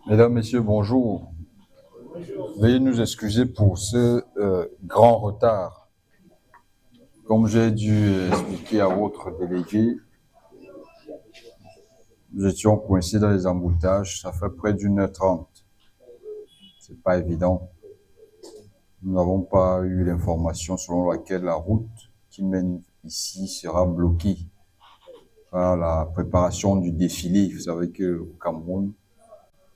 Mesdames, Messieurs, bonjour. Veuillez nous excuser pour ce grand retard. Comme j'ai dû expliquer à votre délégué, nous étions coincés dans les embouteillages. Ça fait près d'1h30. C'est pas évident. Nous n'avons pas eu l'information selon laquelle la route qui mène ici sera bloquée par la préparation du défilé. Vous savez qu'au Cameroun,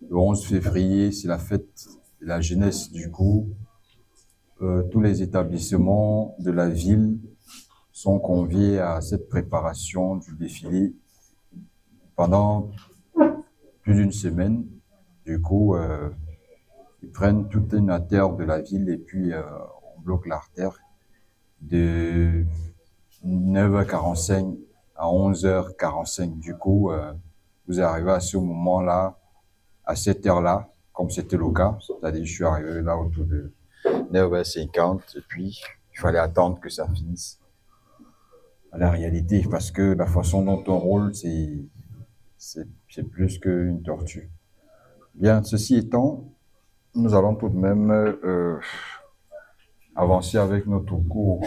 le 11 février, c'est la fête de la jeunesse. Du coup, tous les établissements de la ville sont conviés à cette préparation du défilé pendant plus d'une semaine. Du coup, ils prennent toute une artère de la ville et puis on bloque l'artère de 9h45 à 11h45. Du coup, vous arrivez à ce moment-là, à cette heure-là, comme c'était le cas. C'est-à-dire, je suis arrivé là autour de 9h50 et puis il fallait attendre que ça finisse. À la réalité, parce que la façon dont on roule, c'est plus qu'une tortue. Bien, ceci étant, nous allons tout de même avancer avec notre cours.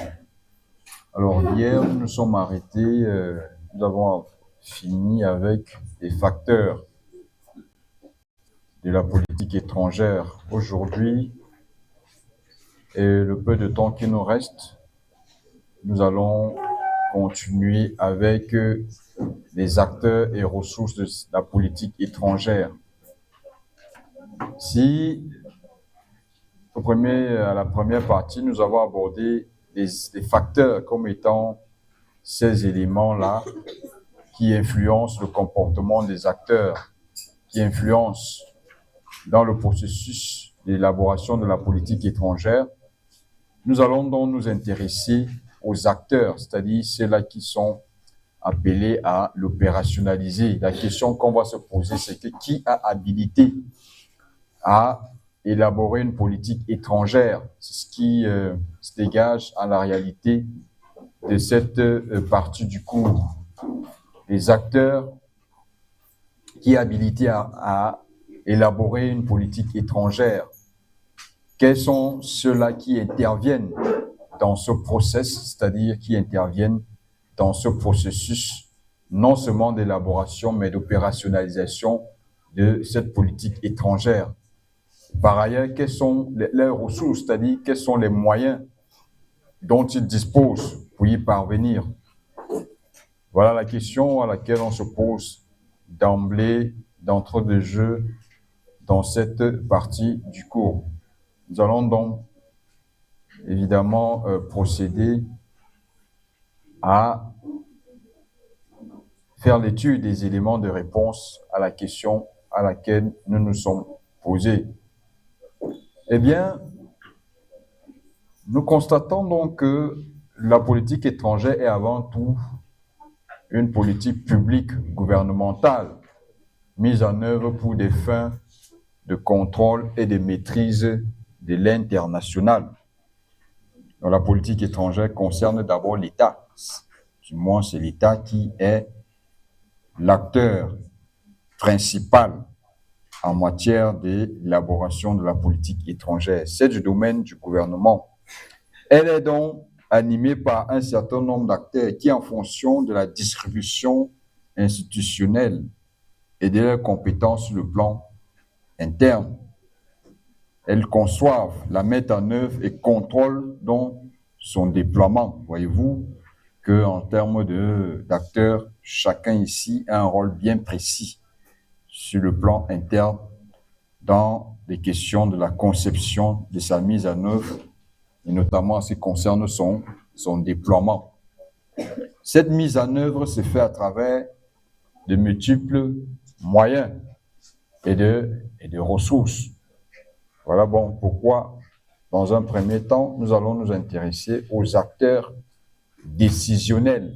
Alors, hier, nous nous sommes arrêtés, nous avons fini avec les facteurs de la politique étrangère. Aujourd'hui, et le peu de temps qui nous reste, nous allons continuer avec les acteurs et ressources de la politique étrangère. Si à la première partie, nous avons abordé les facteurs comme étant ces éléments-là qui influencent le comportement des acteurs, qui influencent dans le processus d'élaboration de la politique étrangère, nous allons donc nous intéresser aux acteurs, c'est-à-dire ceux-là qui sont appelés à l'opérationnaliser. La question qu'on va se poser, c'est que qui a habilité à élaborer une politique étrangère? C'est ce qui se dégage à la réalité de cette partie du cours. Les acteurs qui habilité à élaborer une politique étrangère. Quels sont ceux-là qui interviennent dans ce process, c'est-à-dire qui interviennent dans ce processus, non seulement d'élaboration, mais d'opérationnalisation de cette politique étrangère? Par ailleurs, quelles sont leurs ressources, c'est-à-dire quels sont les moyens dont ils disposent pour y parvenir? Voilà la question à laquelle on se pose d'emblée, d'entrée de jeu, dans cette partie du cours. Nous allons donc évidemment procéder à faire l'étude des éléments de réponse à la question à laquelle nous nous sommes posés. Eh bien, nous constatons donc que la politique étrangère est avant tout une politique publique gouvernementale mise en œuvre pour des fins de contrôle et de maîtrise de l'international. La politique étrangère concerne d'abord l'État. Du moins, c'est l'État qui est l'acteur principal en matière d'élaboration de la politique étrangère. C'est du domaine du gouvernement. Elle est donc animée par un certain nombre d'acteurs qui, en fonction de la distribution institutionnelle et de leurs compétences sur le plan interne, elles conçoivent, la mettent en œuvre et contrôlent donc son déploiement. Voyez-vous qu'en termes d'acteurs, chacun ici a un rôle bien précis sur le plan interne dans les questions de la conception de sa mise en œuvre et notamment en ce qui concerne son déploiement. Cette mise en œuvre se fait à travers de multiples moyens et de ressources. Voilà bon pourquoi, dans un premier temps, nous allons nous intéresser aux acteurs décisionnels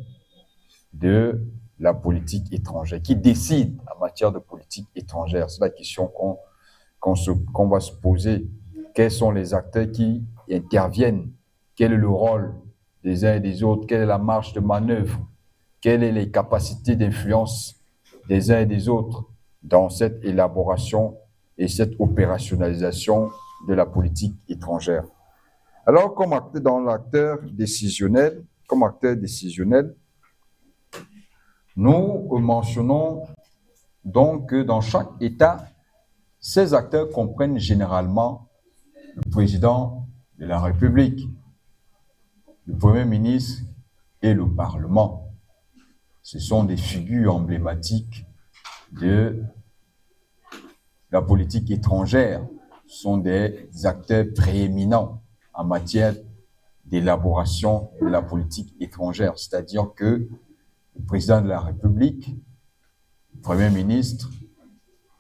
de la politique étrangère, qui décident en matière de politique étrangère. C'est la question qu'on va se poser. Quels sont les acteurs qui interviennent? Quel est le rôle des uns et des autres? Quelle est la marge de manœuvre? Quelles sont les capacités d'influence des uns et des autres dans cette élaboration et cette opérationnalisation de la politique étrangère. Alors, comme acteur décisionnel, nous mentionnons donc que dans chaque État, ces acteurs comprennent généralement le président de la République, le Premier ministre et le Parlement. Ce sont des figures emblématiques de la politique étrangère. Ce sont des acteurs prééminents en matière d'élaboration de la politique étrangère. C'est-à-dire que le président de la République, le Premier ministre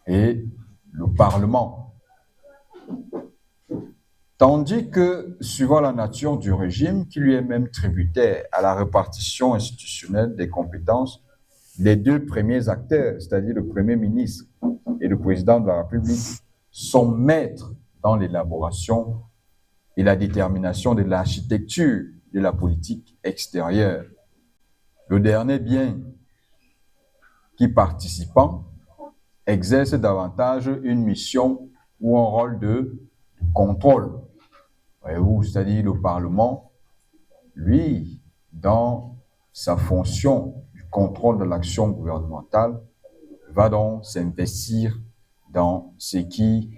et le Parlement. Tandis que, suivant la nature du régime, qui lui est même tributaire à la répartition institutionnelle des compétences, les deux premiers acteurs, c'est-à-dire le Premier ministre et le Président de la République, sont maîtres dans l'élaboration et la détermination de l'architecture de la politique extérieure. Le dernier bien qui participant exerce davantage une mission ou un rôle de contrôle. Voyez-vous, c'est-à-dire le Parlement, lui, dans sa fonction du contrôle de l'action gouvernementale, va donc s'investir dans ce qui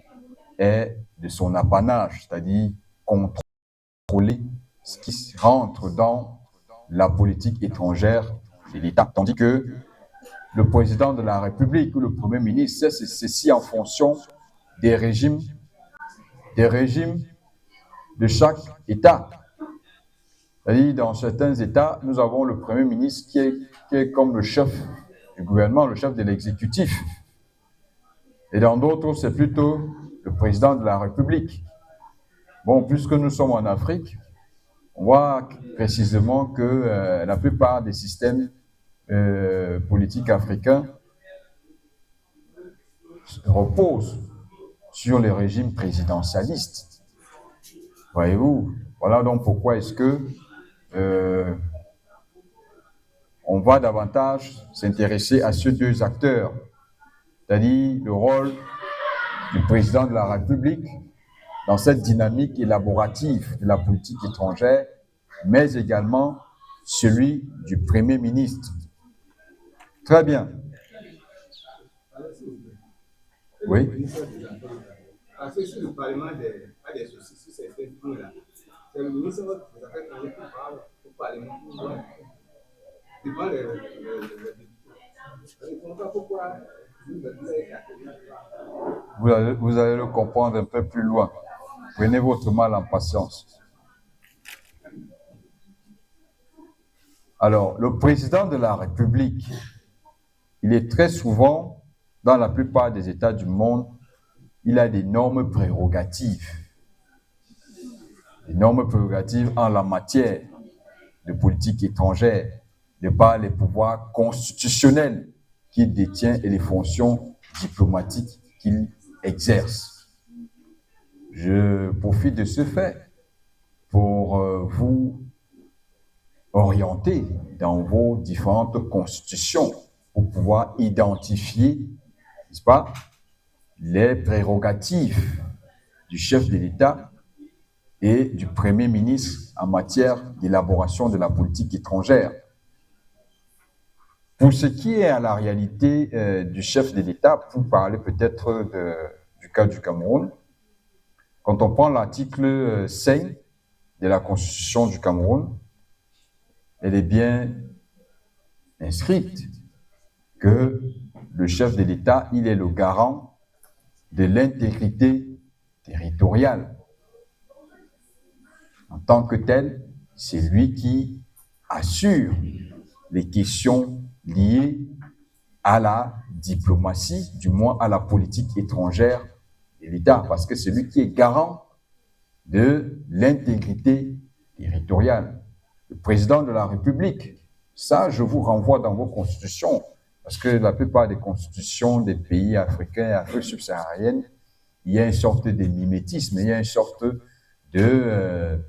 est de son apanage, c'est-à-dire contrôler ce qui rentre dans la politique étrangère de l'État. Tandis que le président de la République ou le Premier ministre, c'est ceci en fonction des régimes de chaque État. C'est-à-dire, dans certains États, nous avons le Premier ministre qui est comme le chef du gouvernement, le chef de l'exécutif. Et dans d'autres, c'est plutôt le président de la République. Bon, puisque nous sommes en Afrique, on voit précisément que la plupart des systèmes politiques africains reposent sur les régimes présidentialistes. Voyez-vous, voilà donc pourquoi est-ce que on va davantage s'intéresser à ces deux acteurs, c'est-à-dire le rôle du président de la République dans cette dynamique élaborative de la politique étrangère, mais également celui du Premier ministre. Très bien. Oui. Parce que si le Parlement a des soucis sur certains points-là, c'est le ministre des Affaires étrangères qui parle au Parlement devant les députés. Je ne comprends pas pourquoi vous allez le comprendre un peu plus loin. Prenez votre mal en patience. Alors, le président de la République, il est très souvent, dans la plupart des États du monde, il a d'énormes prérogatives. D'énormes prérogatives en la matière de politique étrangère, de par les pouvoirs constitutionnels qu'il détient et les fonctions diplomatiques qu'il exerce. Je profite de ce fait pour vous orienter dans vos différentes constitutions pour pouvoir identifier, n'est-ce pas, les prérogatives du chef de l'État et du Premier ministre en matière d'élaboration de la politique étrangère. Pour ce qui est à la réalité du chef de l'État, pour parler peut-être du cas du Cameroun, quand on prend l'article 5 de la Constitution du Cameroun, elle est bien inscrite que le chef de l'État, il est le garant de l'intégrité territoriale. En tant que tel, c'est lui qui assure les questions liées à la diplomatie, du moins à la politique étrangère de l'État, parce que c'est lui qui est garant de l'intégrité territoriale. Le président de la République, ça, je vous renvoie dans vos constitutions, parce que la plupart des constitutions des pays africains et Afrique subsaharienne, il y a une sorte de mimétisme, il y a une sorte de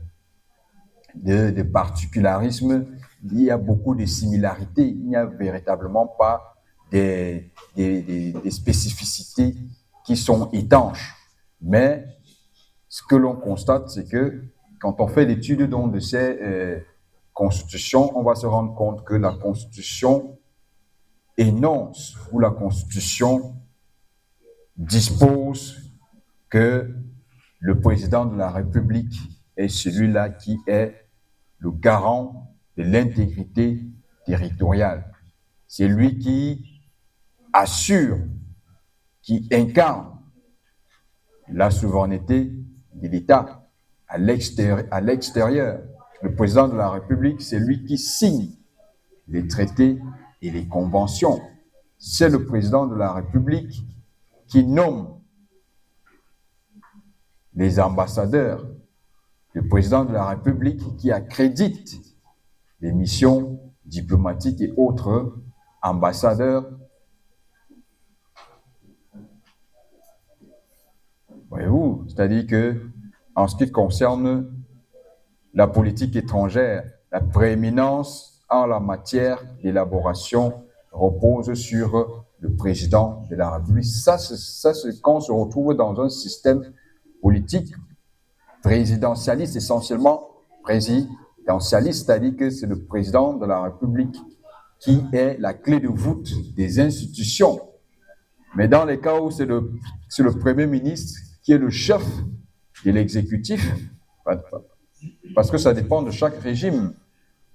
particularisme, il y a beaucoup de similarités, il n'y a véritablement pas des spécificités qui sont étanches. Mais ce que l'on constate, c'est que quand on fait l'étude de ces constitutions, on va se rendre compte que la Constitution énonce ou la Constitution dispose que le président de la République est celui-là qui est le garant de l'intégrité territoriale. C'est lui qui assure, qui incarne la souveraineté de l'État à l'extérieur. Le président de la République, c'est lui qui signe les traités et les conventions. C'est le président de la République qui nomme les ambassadeurs. Le président de la République qui accrédite les missions diplomatiques et autres ambassadeurs. Voyez-vous, c'est-à-dire que en ce qui concerne la politique étrangère, la prééminence en la matière d'élaboration repose sur le président de la République. Ça, c'est quand on se retrouve dans un système politique présidentialiste, essentiellement présidentialiste, c'est-à-dire que c'est le président de la République qui est la clé de voûte des institutions. Mais dans les cas où c'est le Premier ministre qui est le chef de l'exécutif, parce que ça dépend de chaque régime.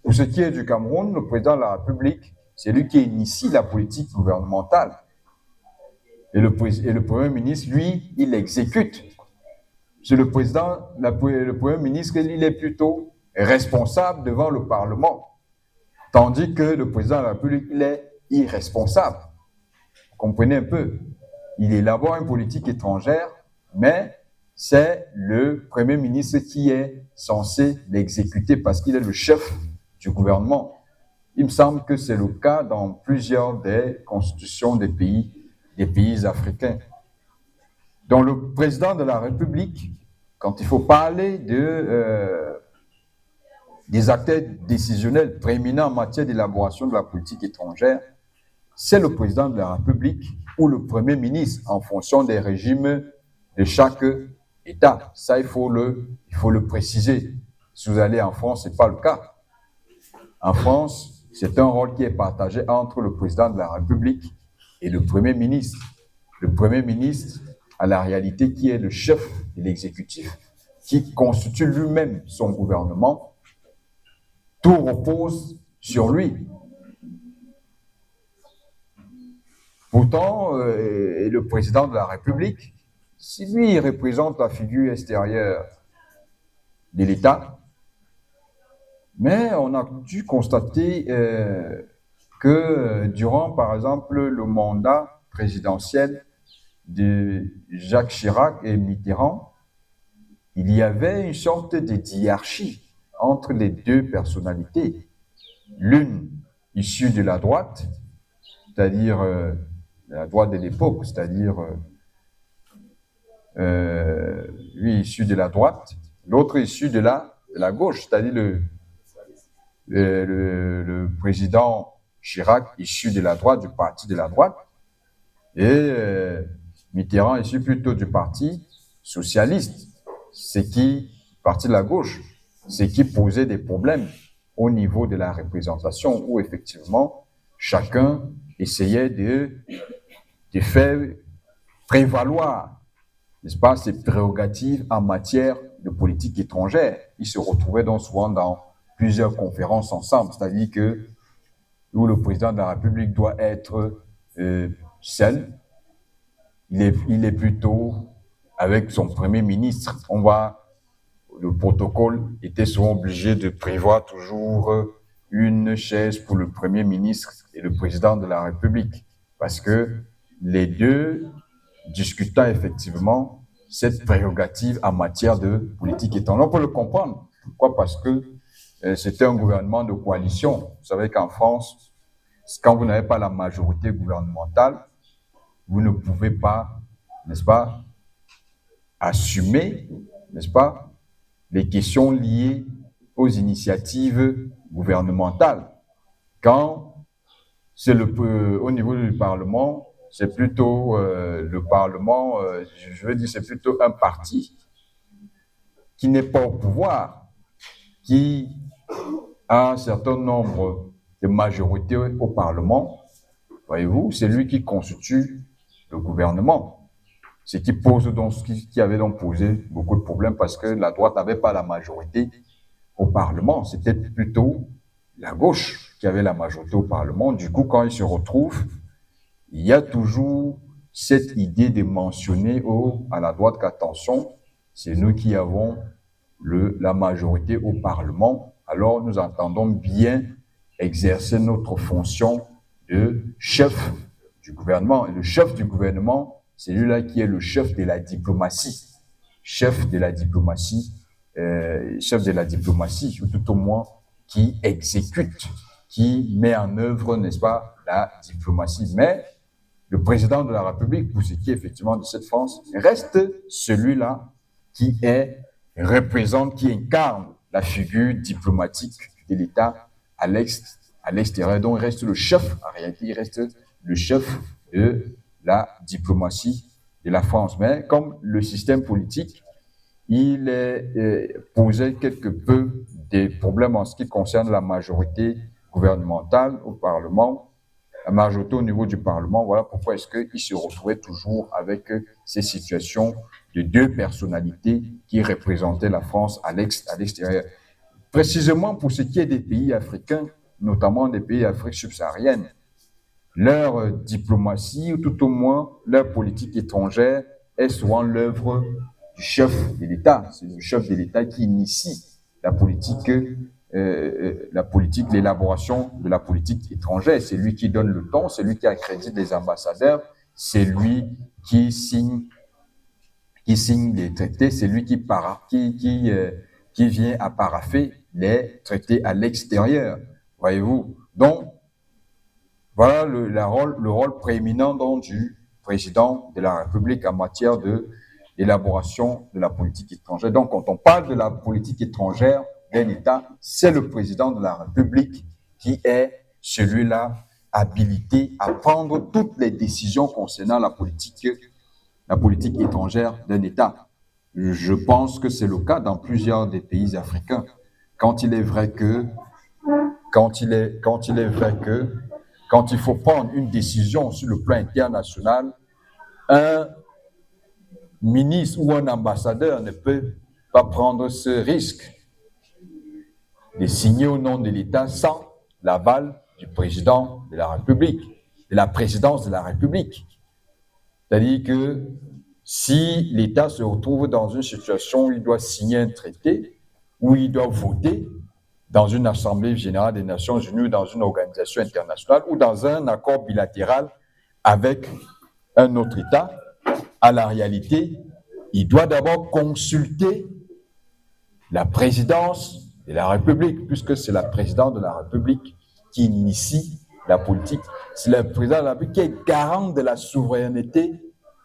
Pour ce qui est du Cameroun, le président de la République, c'est lui qui initie la politique gouvernementale. Et le Premier ministre, lui, il exécute. C'est le Premier ministre, il est plutôt responsable devant le Parlement. Tandis que le président de la République, il est irresponsable. Vous comprenez un peu? Il élabore une politique étrangère, mais c'est le Premier ministre qui est censé l'exécuter parce qu'il est le chef du gouvernement. Il me semble que c'est le cas dans plusieurs des constitutions des pays africains. Donc le président de la République, quand il faut parler des acteurs décisionnels prééminents en matière d'élaboration de la politique étrangère, c'est le président de la République ou le Premier ministre en fonction des régimes de chaque État. Ça, il faut le préciser. Si vous allez en France, ce n'est pas le cas. En France, c'est un rôle qui est partagé entre le président de la République et le Premier ministre. Le Premier ministre, à la réalité, qui est le chef de l'exécutif, qui constitue lui-même son gouvernement. Tout repose sur lui. Pourtant, le président de la République, si lui, il représente la figure extérieure de l'État, mais on a dû constater que durant, par exemple, le mandat présidentiel de Jacques Chirac et Mitterrand, il y avait une sorte de hiérarchie entre les deux personnalités. L'une issue de la droite, c'est-à-dire la droite de l'époque, c'est-à-dire lui issu de la droite, l'autre issu de la gauche, c'est-à-dire le président Chirac issu de la droite, du parti de la droite, et Mitterrand issu plutôt du parti socialiste, parti de la gauche, ce qui posait des problèmes au niveau de la représentation, où effectivement chacun essayait de faire prévaloir, n'est-ce pas, ses prérogatives en matière de politique étrangère. Ils se retrouvaient donc souvent dans plusieurs conférences ensemble, c'est-à-dire que où le président de la République doit être seul, il est plutôt avec son Premier ministre. Le protocole était souvent obligé de prévoir toujours une chaise pour le Premier ministre et le président de la République, parce que les deux discutant effectivement cette prérogative en matière de politique étrangère. On peut le comprendre. Pourquoi? Parce que c'était un gouvernement de coalition. Vous savez qu'en France, quand vous n'avez pas la majorité gouvernementale, vous ne pouvez pas, n'est-ce pas, assumer, n'est-ce pas, les questions liées aux initiatives gouvernementales. Quand c'est au niveau du Parlement, c'est plutôt le Parlement, je veux dire, c'est plutôt un parti qui n'est pas au pouvoir, qui a un certain nombre de majorités au Parlement. Voyez-vous, c'est lui qui constitue le gouvernement. Ce qui pose donc, qui avait donc posé beaucoup de problèmes parce que la droite n'avait pas la majorité au Parlement. C'était plutôt la gauche qui avait la majorité au Parlement. Du coup, quand ils se retrouvent, il y a toujours cette idée de mentionner à la droite qu'attention, c'est nous qui avons la majorité au Parlement. Alors, nous entendons bien exercer notre fonction de chef du gouvernement. Et le chef du gouvernement, c'est lui-là qui est le chef de la diplomatie. Chef de la diplomatie, ou tout au moins qui exécute, qui met en œuvre, n'est-ce pas, la diplomatie. Mais le président de la République, pour ce qui est effectivement de cette France, reste celui-là qui représente, qui incarne la figure diplomatique de l'État à l'extérieur. Donc, il reste le chef, en réalité, il reste le chef de la diplomatie de la France. Mais comme le système politique, il posait quelque peu des problèmes en ce qui concerne la majorité gouvernementale au Parlement, la majorité au niveau du Parlement. Voilà pourquoi est-ce qu'il se retrouvait toujours avec ces situations de deux personnalités qui représentaient la France à l'extérieur. Précisément pour ce qui est des pays africains, notamment des pays d'Afrique subsaharienne, leur diplomatie, ou tout au moins leur politique étrangère, est souvent l'œuvre du chef de l'État. C'est le chef de l'État qui initie l'élaboration de la politique étrangère. C'est lui qui donne le ton, c'est lui qui accrédite les ambassadeurs, c'est lui qui signe les traités, c'est lui qui vient à parapher les traités à l'extérieur. Voyez-vous? Donc, voilà le rôle prééminent donc, du président de la République en matière d'élaboration de la politique étrangère. Donc, quand on parle de la politique étrangère d'un État, c'est le président de la République qui est celui-là habilité à prendre toutes les décisions concernant la politique étrangère d'un État. Je pense que c'est le cas dans plusieurs des pays africains. Quand il faut prendre une décision sur le plan international, un ministre ou un ambassadeur ne peut pas prendre ce risque de signer au nom de l'État sans l'aval du président de la République, de la présidence de la République. C'est-à-dire que si l'État se retrouve dans une situation où il doit signer un traité, où il doit voter dans une Assemblée générale des Nations Unies ou dans une organisation internationale ou dans un accord bilatéral avec un autre État, à la réalité, il doit d'abord consulter la présidence de la République, puisque c'est la présidence de la République qui initie la politique. C'est le président de la République qui est garant de la souveraineté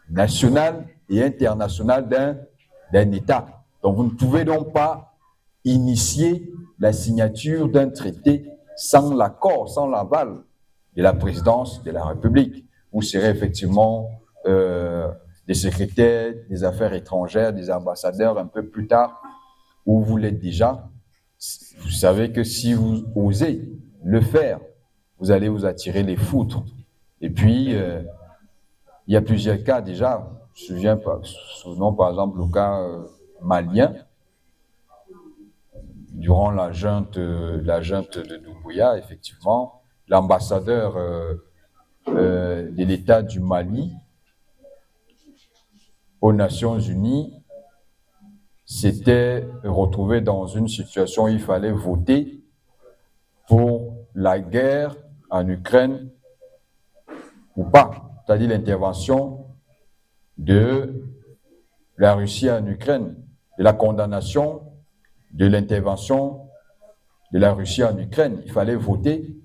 nationale et internationale d'un État. Donc, vous ne pouvez donc pas initier la signature d'un traité sans l'accord, sans l'aval de la présidence de la République. Vous serez effectivement des secrétaires des affaires étrangères, des ambassadeurs un peu plus tard, où vous l'êtes déjà. Vous savez que si vous osez le faire, vous allez vous attirer les foudres. Et puis, il y a plusieurs cas déjà. Souvenons par exemple le cas malien. Durant la junte de Doumbouya, effectivement, l'ambassadeur de l'État du Mali aux Nations Unies s'était retrouvé dans une situation où il fallait voter pour la guerre en Ukraine ou pas, c'est-à-dire l'intervention de la Russie en Ukraine, de la condamnation de l'intervention de la Russie en Ukraine. Il fallait voter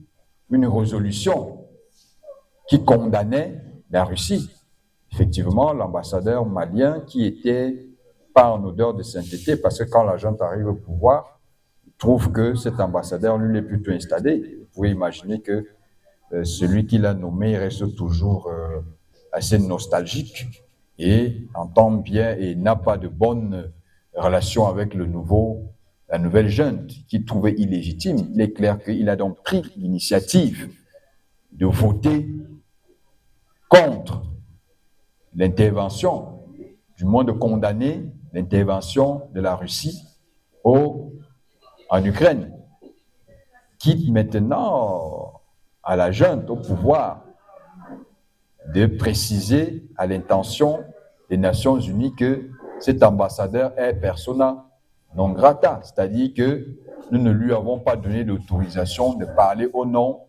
une résolution qui condamnait la Russie. Effectivement, l'ambassadeur malien qui était pas en odeur de sainteté, parce que quand la junte arrive au pouvoir, il trouve que cet ambassadeur, lui, est plutôt installé. Vous pouvez imaginer que celui qui l'a nommé reste toujours assez nostalgique et entend bien et n'a pas de bonne relation avec la nouvelle junte qu'il trouvait illégitime. Il est clair qu'il a donc pris l'initiative de voter contre l'intervention, du moins de condamner l'intervention de la Russie en Ukraine, quitte maintenant à la junte, au pouvoir, de préciser à l'intention des Nations Unies que cet ambassadeur est persona non grata, c'est-à-dire que nous ne lui avons pas donné l'autorisation de parler au nom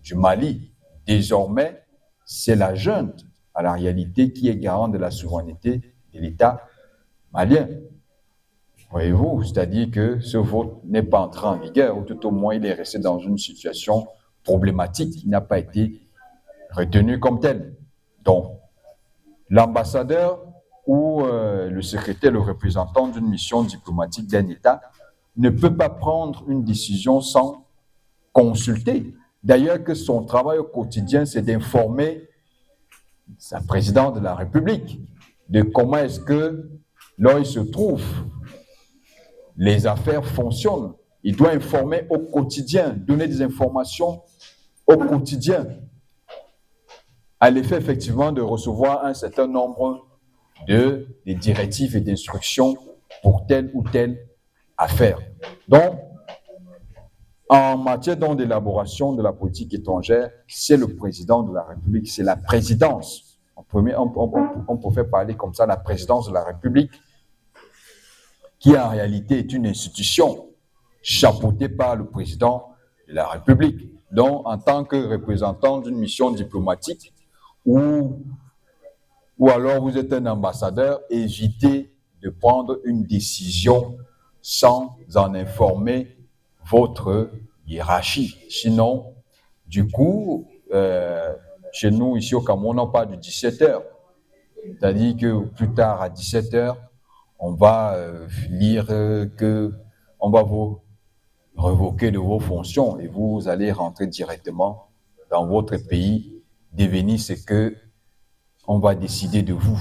du Mali. Désormais, c'est la junte, à la réalité, qui est garant de la souveraineté de l'État malien. Voyez-vous, c'est-à-dire que ce vote n'est pas entré en vigueur, ou tout au moins il est resté dans une situation problématique, il n'a pas été retenu comme tel. Donc, l'ambassadeur ou le secrétaire, le représentant d'une mission diplomatique d'un État ne peut pas prendre une décision sans consulter. D'ailleurs, que son travail au quotidien, c'est d'informer sa présidente de la République de comment est-ce que, là où il se trouve, les affaires fonctionnent. Il doit informer au quotidien, donner des informations au quotidien, à l'effet effectivement de recevoir un certain nombre de directives et d'instructions pour telle ou telle affaire. Donc, en matière d'élaboration de la politique étrangère, c'est le président de la République, c'est la présidence. On peut parler comme ça, la présidence de la République, qui en réalité est une institution chapeautée par le président de la République. Donc, en tant que représentant d'une mission diplomatique, ou alors vous êtes un ambassadeur, évitez de prendre une décision sans en informer votre hiérarchie. Sinon, du coup, chez nous, ici au Cameroun, on parle de 17h. C'est-à-dire que plus tard, à 17h, on va lire on va vous révoquer de vos fonctions et vous allez rentrer directement dans votre pays, devenir ce que on va décider de vous.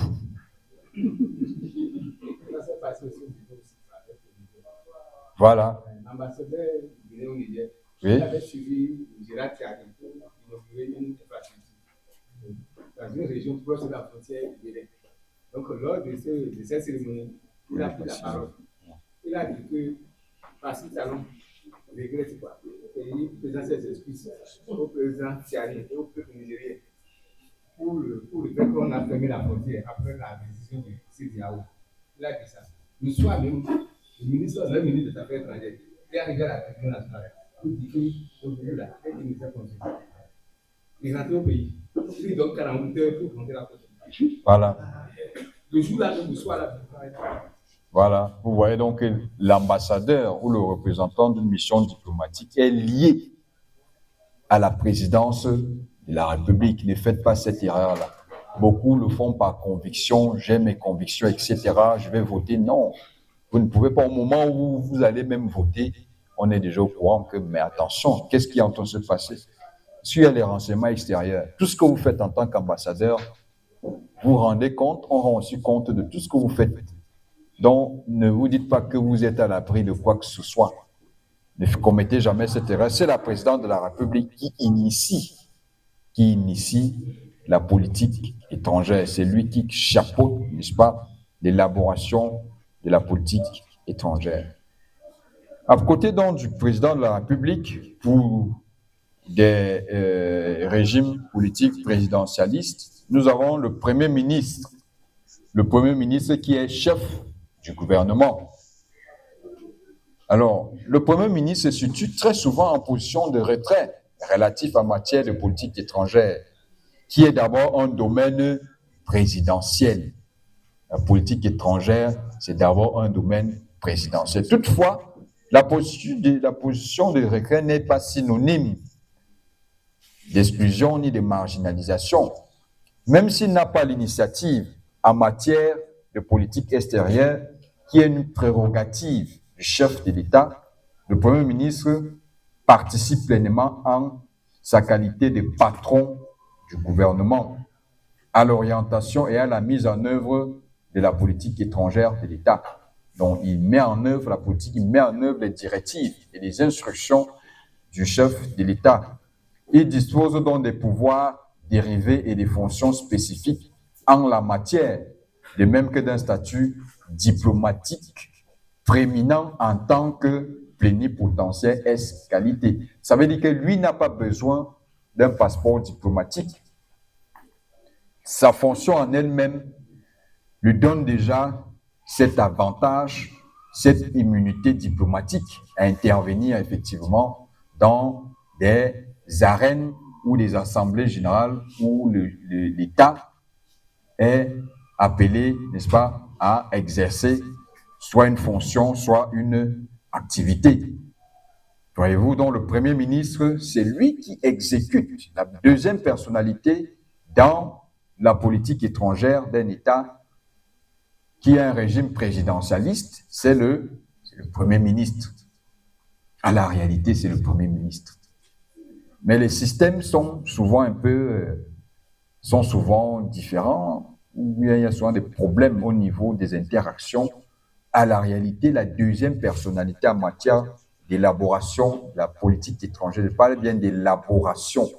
Voilà. L'ambassadeur du Niger, Oui. il avait suivi Gérard Thiago pour inaugurer une infrastructure dans une région proche de la frontière du Bénin. Donc, lors de cette cérémonie, il a pris la parole. Il a dit que Pascal Talon regrette quoi. Et il présente ses excuses au président Thiaré et au peuple nigérien pour le fait qu'on a fermé la frontière après la décision de CEDEAO. Il a dit ça. Le soir même, le ministre des Affaires étrangères est arrivé à la tribune nationale pour dire qu'aujourd'hui, là, est une mission constitutionnelle. Il est rentré au pays. Il lui donne 48 heures pour monter la frontière. Voilà. Le jour-là, le soir, là, voilà. Vous voyez donc que l'ambassadeur ou le représentant d'une mission diplomatique est lié à la présidence de la République. Ne faites pas cette erreur-là. Beaucoup le font par conviction, j'ai mes convictions, etc. Je vais voter. Non. Vous ne pouvez pas, au moment où vous allez même voter, on est déjà au courant que, mais attention, qu'est-ce qui est en train de se passer? S'il y a les renseignements extérieurs, tout ce que vous faites en tant qu'ambassadeur, vous rendez compte, on rend aussi compte de tout ce que vous faites. Donc, ne vous dites pas que vous êtes à l'abri de quoi que ce soit. Ne commettez jamais cette erreur. C'est la présidente de la République qui initie la politique étrangère. C'est lui qui chapeaute, n'est-ce pas, l'élaboration de la politique étrangère. À côté donc du président de la République, pour des régimes politiques présidentialistes, nous avons le Premier ministre. Le Premier ministre qui est chef du gouvernement. Alors, le Premier ministre se situe très souvent en position de retrait relatif en matière de politique étrangère, qui est d'abord un domaine présidentiel. La politique étrangère, c'est d'abord un domaine présidentiel. Toutefois, la position de retrait n'est pas synonyme d'exclusion ni de marginalisation. Même s'il n'a pas l'initiative en matière de politique extérieure, qui est une prérogative du chef de l'État, le Premier ministre participe pleinement en sa qualité de patron du gouvernement. à l'orientation et à la mise en œuvre de la politique étrangère de l'État. Donc, il met en œuvre la politique, il met en œuvre les directives et les instructions du chef de l'État. Il dispose donc des pouvoirs dérivés et des fonctions spécifiques en la matière, de même que d'un statut diplomatique prééminent en tant que plénipotentiaire ès qualité. Ça veut dire que lui n'a pas besoin d'un passeport diplomatique. Sa fonction en elle-même lui donne déjà cet avantage, cette immunité diplomatique à intervenir effectivement dans des arènes ou des assemblées générales où l'État est appelé, n'est-ce pas, à exercer soit une fonction, soit une activité. Voyez-vous, donc le Premier ministre, c'est lui qui exécute la deuxième personnalité dans la politique étrangère d'un État qui a un régime présidentialiste, c'est le Premier ministre. À la réalité, c'est le Premier ministre. Mais les systèmes sont souvent différents, il y a souvent des problèmes au niveau des interactions. À la réalité, la deuxième personnalité en matière d'élaboration de la politique étrangère, je parle bien d'élaboration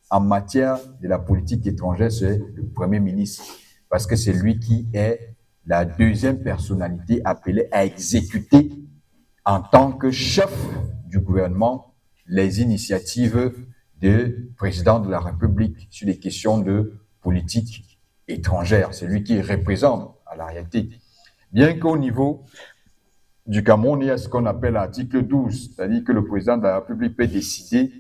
en matière de la politique étrangère, c'est le Premier ministre, parce que c'est lui qui est la deuxième personnalité appelée à exécuter en tant que chef du gouvernement les initiatives du président de la République sur les questions de politique étrangère. C'est lui qui représente à la réalité. Bien qu'au niveau du Cameroun, il y a ce qu'on appelle l'article 12, c'est-à-dire que le président de la République peut décider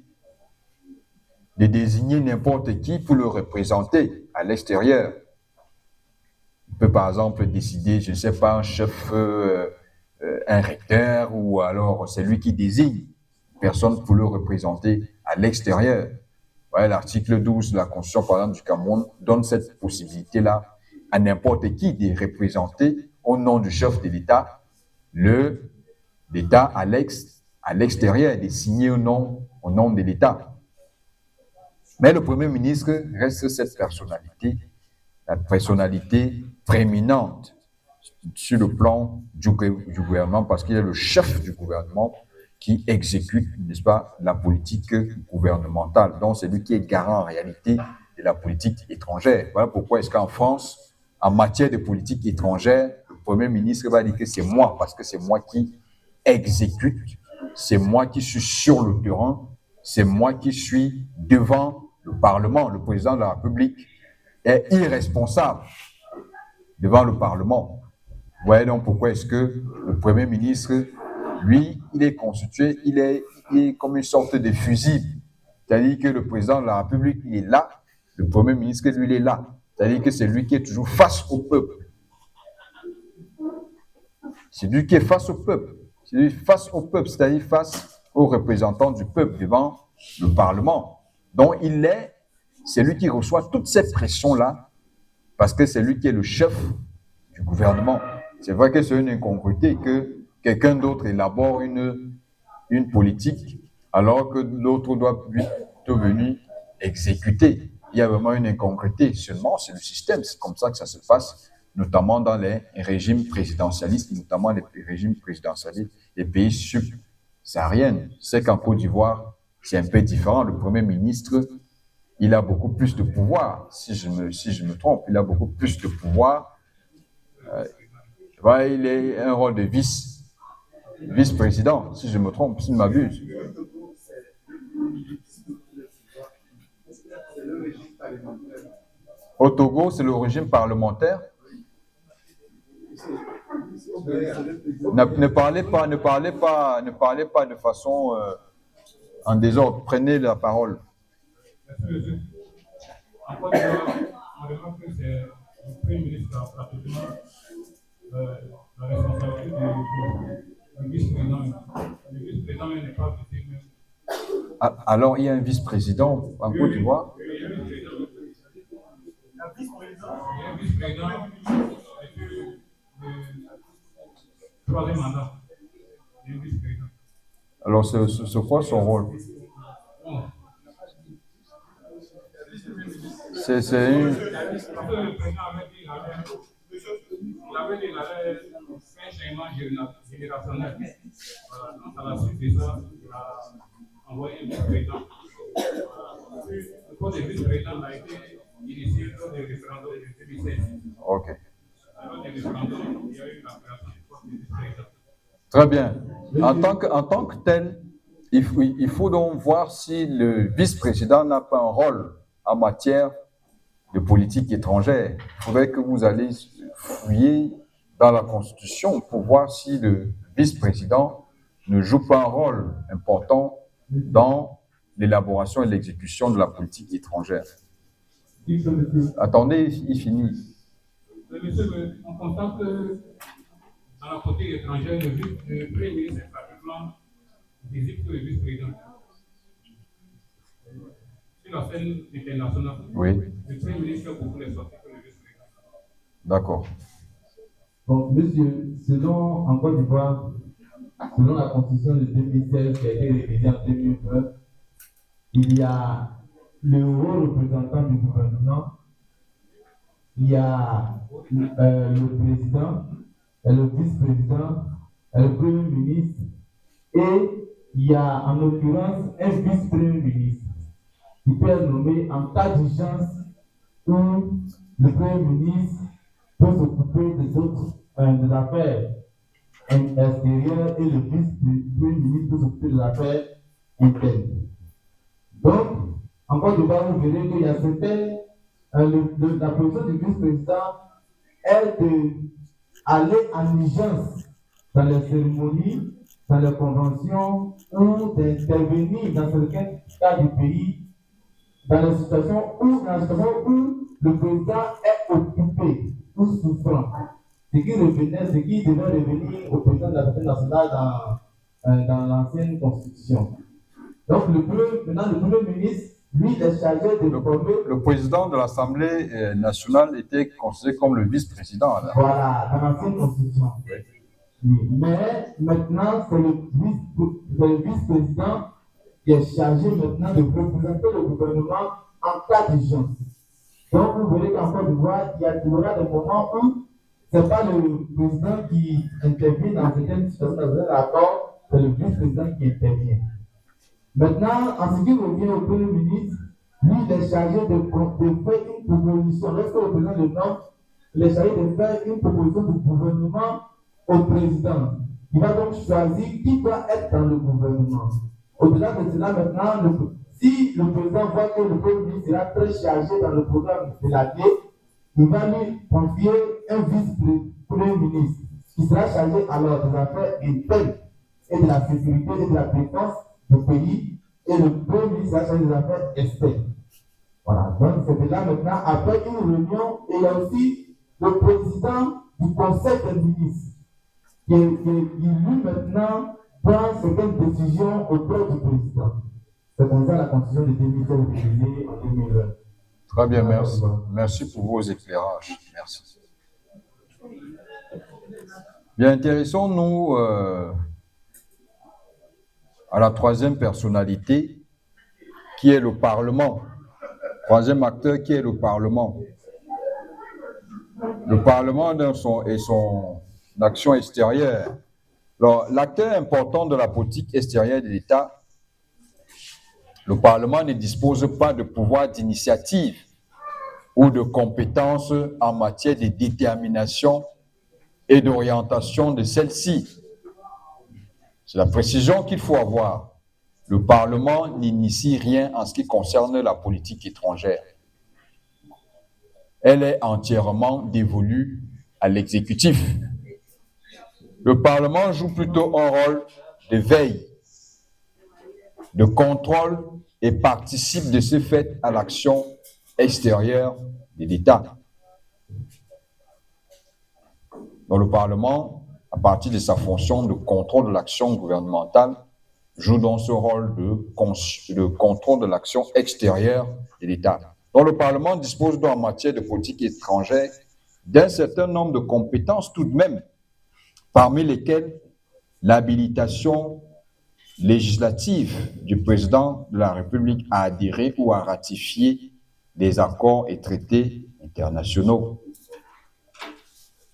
de désigner n'importe qui pour le représenter à l'extérieur. Il peut par exemple décider, je ne sais pas, un chef, un recteur, ou alors c'est lui qui désigne personne pour le représenter à l'extérieur. Ouais, l'article 12 de la Constitution, par exemple, du Cameroun donne cette possibilité-là à n'importe qui de représenter au nom du chef de l'État l'État à l'extérieur, de signer au nom de l'État. Mais le Premier ministre reste cette personnalité, la personnalité prééminente sur le plan du gouvernement, parce qu'il est le chef du gouvernement qui exécute, n'est-ce pas, la politique gouvernementale. Donc, c'est lui qui est garant en réalité de la politique étrangère. Voilà pourquoi est-ce qu'en France, en matière de politique étrangère, le Premier ministre va dire que c'est moi, parce que c'est moi qui exécute, c'est moi qui suis sur le terrain, c'est moi qui suis devant le Parlement. Le président de la République est irresponsable devant le Parlement. Vous voyez donc pourquoi est-ce que le Premier ministre, lui, il est constitué, il est comme une sorte de fusible. C'est-à-dire que le président de la République, il est là, le Premier ministre, lui, il est là. C'est-à-dire que c'est lui qui est toujours face au peuple. C'est lui qui est face au peuple. C'est lui face au peuple, c'est-à-dire face aux représentants du peuple devant le Parlement. Donc, c'est lui qui reçoit toutes ces pressions-là, parce que c'est lui qui est le chef du gouvernement. C'est vrai que c'est une incongruité que quelqu'un d'autre élabore une politique, alors que l'autre doit venir exécuter. Il y a vraiment une incongruité. Seulement, c'est le système, c'est comme ça que ça se passe, notamment dans les régimes présidentialistes, notamment les régimes présidentialistes des pays subsahariens. C'est qu'en Côte d'Ivoire, c'est un peu différent. Le Premier ministre, il a beaucoup plus de pouvoir. Si je me trompe, il a beaucoup plus de pouvoir. Il est un rôle de vice-président, si je me trompe, si je ne m'abuse. Au Togo, c'est le régime parlementaire. Ne parlez pas de façon en désordre. Prenez la parole. En Côte d'Ivoire, on remarque que c'est le Premier ministre qui a pratiquement la responsabilité du vice-président. Le vice-président n'est pas visible. Alors, il y a un vice-président en Côte d'Ivoire? Il y a un vice-président du troisième mandat. Il y a un vice-président. Alors, c'est quoi son rôle? c'est une... Parce que le président avait dit qu'il avait fait un changement générationnel. Donc, à la suite de ça, il a envoyé un vice-président. Le poste de vice-président a été initié lors des référendums de 2016. Ok. Lors des référendums, il y a eu la création du poste de vice-président. Très bien. En tant que tel, il faut donc voir si le vice-président n'a pas un rôle en matière de politique étrangère. Il faudrait que vous allez fouiller dans la Constitution pour voir si le vice-président ne joue pas un rôle important dans l'élaboration et l'exécution de la politique étrangère. Attendez, il finit. Monsieur, on constate que dans la politique étrangère, le Premier ministre est pratiquement visible que le vice-président. Sur la scène internationale, Oui. le Premier ministre fait beaucoup de sorties que le vice-président. D'accord. Donc, monsieur, selon en Côte d'Ivoire, selon la constitution de 2016 qui a été révisée en 2009, il y a le haut représentant du gouvernement, il y a le président, le vice-président, le premier ministre, et il y a en l'occurrence un vice-premier ministre qui peut être nommé en cas d'urgence où le premier ministre peut s'occuper des affaires extérieures et le vice-premier ministre peut s'occuper des affaires internes. Donc, en Côte d'Ivoire, vous verrez qu'il y a certaines. La position du vice-président est d'aller en urgence dans les cérémonies, dans les conventions, ou d'intervenir dans certains cas du pays, dans la situation où le président est occupé ou souffrant. Ce qui devait revenir au président de l'Assemblée nationale dans l'ancienne constitution. Donc, le Premier ministre, lui, est chargé de former. Le président de l'Assemblée nationale était considéré comme le vice-président. Voilà, dans l'ancienne constitution. Oui. Mais maintenant, c'est le vice-président qui est chargé maintenant de représenter le gouvernement en cas d'urgence. Donc, vous verrez qu'en Côte d'Ivoire, il y aura des moments où ce n'est pas le président qui intervient dans certaines situations, dans un rapport, c'est le vice-président qui intervient. Maintenant, en ce qui revient au Premier ministre, lui, il est chargé de faire une proposition. Lorsque le président le nomme, il est chargé de faire une proposition du gouvernement au président. Il va donc choisir qui doit être dans le gouvernement. Au-delà de cela, maintenant, si le président voit que le Premier ministre sera très chargé dans le programme de l'année, il va lui confier un vice-premier ministre qui sera chargé alors des affaires internes et de la sécurité et de la défense du pays, et le Premier ministre sera chargé des affaires externes. Voilà, donc c'est de là maintenant, après une réunion, et il y a aussi le président du Conseil des ministres, qui lui maintenant prend certaines décisions auprès du président. C'est comme ça la constitution de 2016 révisée en 2020. Très bien, merci. Merci pour vos éclairages. Merci. Bien, intéressons-nous à la troisième personnalité, qui est le Parlement. Troisième acteur, qui est le Parlement. Le Parlement et son action extérieure. Alors, l'acteur important de la politique extérieure de l'État, le Parlement ne dispose pas de pouvoir d'initiative ou de compétences en matière de détermination et d'orientation de celle-ci. C'est la précision qu'il faut avoir. Le Parlement n'initie rien en ce qui concerne la politique étrangère. Elle est entièrement dévolue à l'exécutif. Le Parlement joue plutôt un rôle de veille, de contrôle et participe de ce fait à l'action extérieure de l'État. Donc le Parlement, à partir de sa fonction de contrôle de l'action gouvernementale, joue donc ce rôle de contrôle de l'action extérieure de l'État. Donc le Parlement dispose donc en matière de politique étrangère d'un certain nombre de compétences tout de même, parmi lesquelles l'habilitation législative du président de la République à adhérer ou à ratifier des accords et traités internationaux.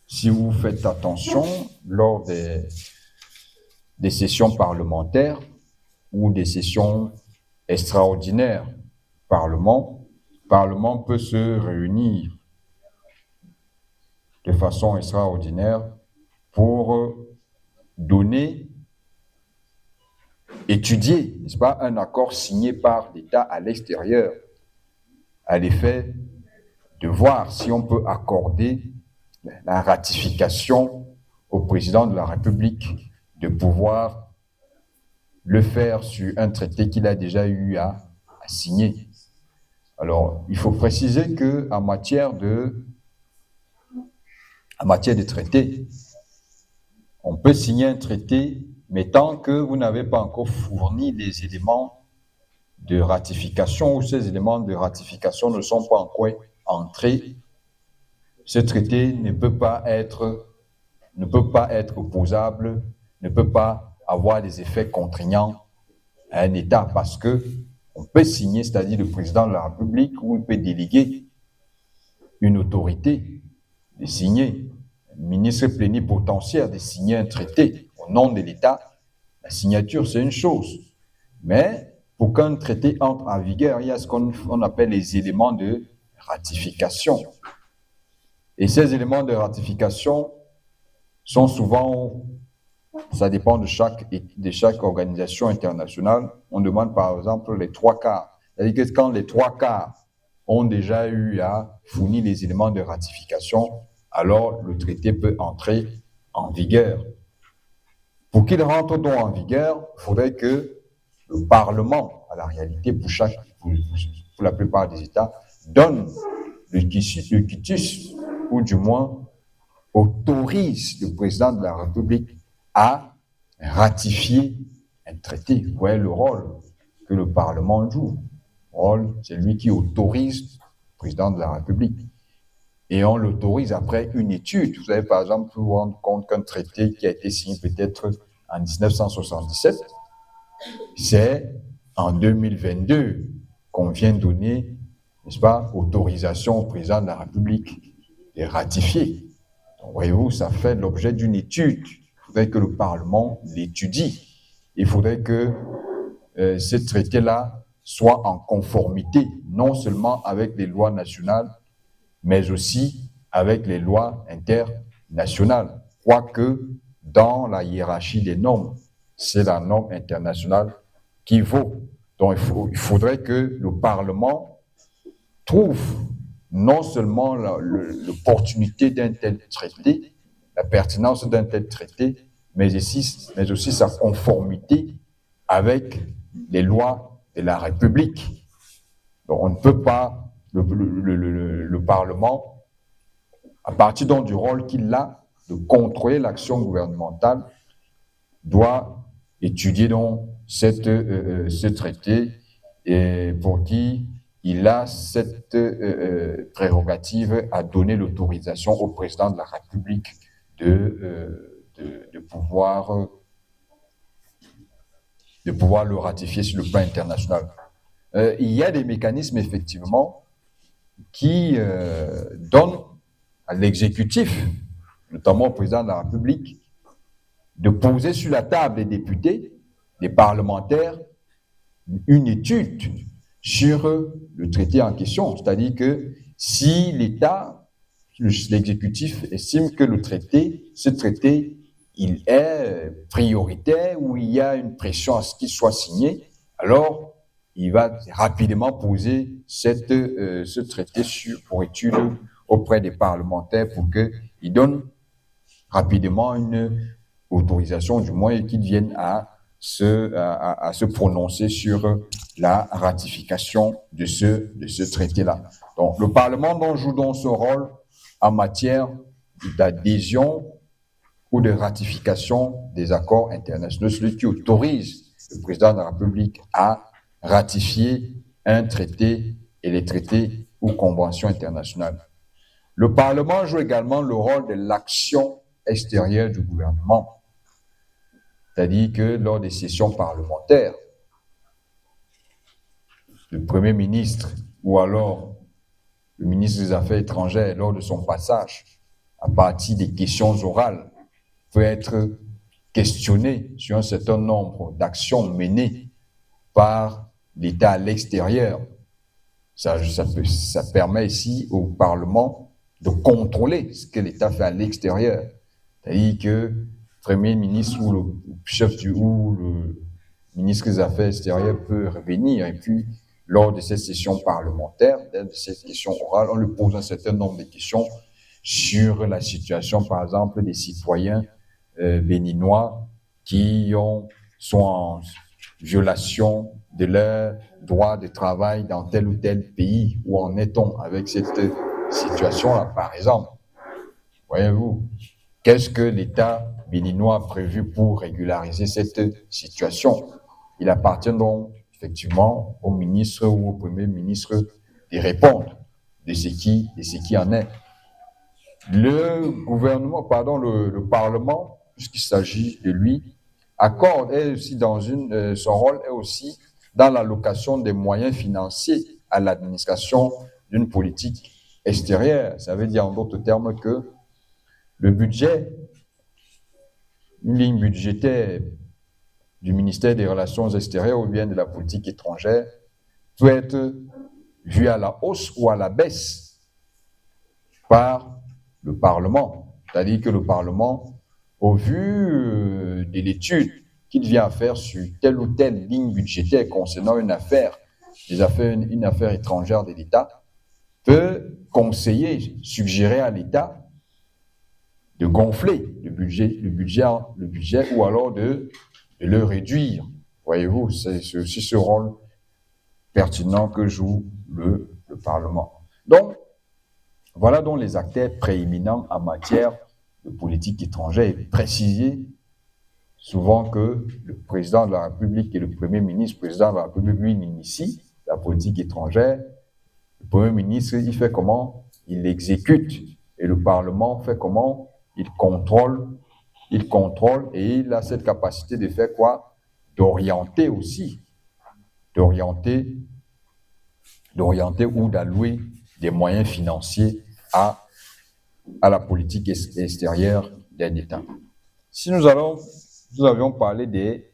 Si vous faites attention, lors des sessions parlementaires ou des sessions extraordinaires, le Parlement peut se réunir de façon extraordinaire pour étudier, n'est-ce pas, un accord signé par l'État à l'extérieur, à l'effet de voir si on peut accorder la ratification au président de la République, de pouvoir le faire sur un traité qu'il a déjà eu à signer. Alors, il faut préciser qu'en matière de traité, on peut signer un traité, mais tant que vous n'avez pas encore fourni les éléments de ratification ou ces éléments de ratification ne sont pas encore entrés, ce traité ne peut pas être opposable, ne peut pas avoir des effets contraignants à un État parce que on peut signer, c'est-à-dire le président de la République, ou il peut déléguer une autorité de signer, un ministre plénipotentiaire de signer un traité au nom de l'État. La signature, c'est une chose. Mais pour qu'un traité entre en vigueur, il y a ce qu'on appelle les éléments de ratification. Et ces éléments de ratification sont souvent, ça dépend de chaque organisation internationale. On demande par exemple les 3/4. C'est-à-dire que quand les 3/4 ont déjà eu à fournir les éléments de ratification, alors le traité peut entrer en vigueur. Pour qu'il rentre donc en vigueur, il faudrait que le Parlement, à la réalité, pour la plupart des États, donne le quitus, ou du moins autorise le président de la République à ratifier un traité. Vous voyez le rôle que le Parlement joue. Le rôle, c'est lui qui autorise le président de la République. Et on l'autorise après une étude. Vous avez par exemple pu vous rendre compte qu'un traité qui a été signé peut-être en 1977, c'est en 2022 qu'on vient donner, n'est-ce pas, autorisation au président de la République de ratifier. Donc, voyez-vous, ça fait l'objet d'une étude. Il faudrait que le Parlement l'étudie. Il faudrait que ce traité-là soit en conformité, non seulement avec les lois nationales, mais aussi avec les lois internationales. Quoique, dans la hiérarchie des normes, c'est la norme internationale qui vaut. Donc, il faudrait que le Parlement trouve non seulement l'opportunité d'un tel traité, la pertinence d'un tel traité, mais aussi sa conformité avec les lois de la République. Donc, on ne peut pas, le Parlement, à partir donc du rôle qu'il a de contrôler l'action gouvernementale, doit étudier donc ce traité et pour qui il a cette prérogative à donner l'autorisation au président de la République de pouvoir le ratifier sur le plan international. Il y a des mécanismes, effectivement, qui donnent à l'exécutif, notamment au président de la République, de poser sur la table des députés, des parlementaires, une étude sur le traité en question. C'est-à-dire que si l'État, l'exécutif estime que ce traité, il est prioritaire ou il y a une pression à ce qu'il soit signé, alors il va rapidement poser ce traité pour étude auprès des parlementaires pour qu'ils donnent rapidement une autorisation, du moins, et qu'ils viennent à se prononcer sur la ratification de ce traité-là. Donc, le Parlement joue donc ce rôle en matière d'adhésion ou de ratification des accords internationaux, celui qui autorise le président de la République à ratifier un traité et les traités ou conventions internationales. Le Parlement joue également le rôle de l'action extérieure du gouvernement, c'est-à-dire que lors des sessions parlementaires, le Premier ministre ou alors le ministre des Affaires étrangères, lors de son passage, à partir des questions orales, peut être questionné sur un certain nombre d'actions menées par l'État à l'extérieur. Ça permet ici au Parlement de contrôler ce que l'État fait à l'extérieur. C'est-à-dire que le Premier ministre ou le ministre des Affaires extérieures peut revenir et puis, lors de cette session parlementaire, de cette question orale, on lui pose un certain nombre de questions sur la situation, par exemple, des citoyens béninois qui sont en violation de leurs droits de travail dans tel ou tel pays. Où en est-on avec cette situation-là, par exemple? Voyez-vous, qu'est-ce que l'État béninois a prévu pour régulariser cette situation? Il appartient donc effectivement au ministre ou au Premier ministre de répondre de ce qui en est. Le Parlement, puisqu'il s'agit de lui, accorde aussi son rôle est aussi dans l'allocation des moyens financiers à l'administration d'une politique extérieure. Ça veut dire en d'autres termes que le budget, une ligne budgétaire du ministère des Relations extérieures ou bien de la politique étrangère peut être vue à la hausse ou à la baisse par le Parlement. C'est-à-dire que le Parlement, au vu de l'étude qu'il vient à faire sur telle ou telle ligne budgétaire concernant une affaire étrangère de l'État, peut conseiller, suggérer à l'État de gonfler le budget ou alors de le réduire. Voyez-vous, c'est aussi ce rôle pertinent que joue le Parlement. Donc, voilà donc les acteurs prééminents en matière de politique étrangère. Et préciser souvent que le président de la République et le Premier ministre, président de la République, lui, initie la politique étrangère. Le Premier ministre, il fait comment? Il l'exécute. Et le Parlement fait comment? Il contrôle et il a cette capacité de faire quoi? D'orienter aussi. D'orienter ou d'allouer des moyens financiers à la politique extérieure d'un État. Si nous avions parlé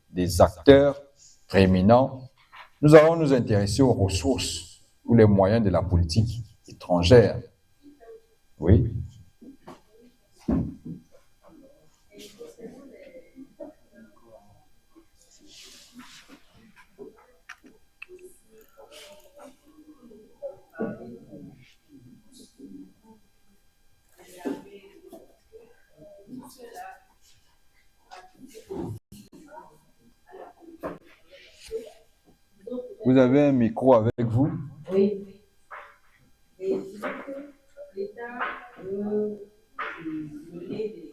des acteurs prééminents, nous allons nous intéresser aux ressources ou les moyens de la politique étrangère. Oui. Vous avez un micro avec vous? Oui. Et l'État veut mener des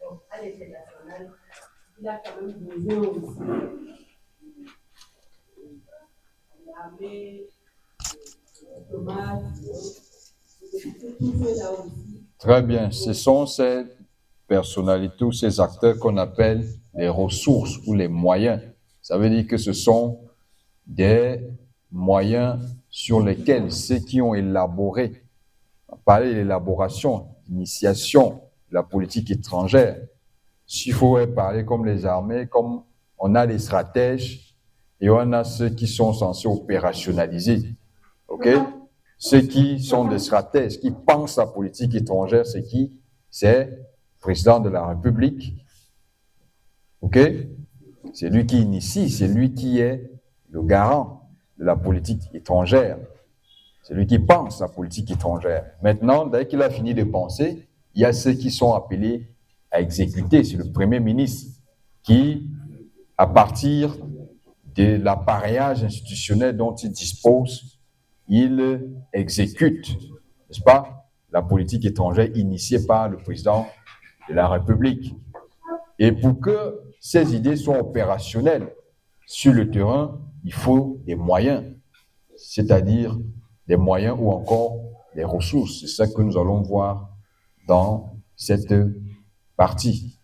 enquêtes à l'international. Il a quand même besoin aussi l'armée, tomates, tout cela aussi. Très bien. Ce sont ces personnalités ou ces acteurs qu'on appelle les ressources ou les moyens. Ça veut dire que ce sont des moyens sur lesquels ceux qui ont élaboré, on parlait de l'élaboration, l'initiation de la politique étrangère. S'il faut parler comme les armées, comme on a les stratèges et on a ceux qui sont censés opérationnaliser. OK? Ceux qui sont des stratèges, qui pensent la politique étrangère, c'est qui? C'est le président de la République. OK? C'est lui qui initie, c'est lui qui est le garant de la politique étrangère. C'est lui qui pense la politique étrangère. Maintenant, dès qu'il a fini de penser, il y a ceux qui sont appelés à exécuter. C'est le Premier ministre qui, à partir de l'appareillage institutionnel dont il dispose, il exécute, n'est-ce pas, la politique étrangère initiée par le président de la République. Et pour que ces idées soient opérationnelles sur le terrain, il faut des moyens, c'est-à-dire des moyens ou encore des ressources. C'est ça que nous allons voir dans cette partie.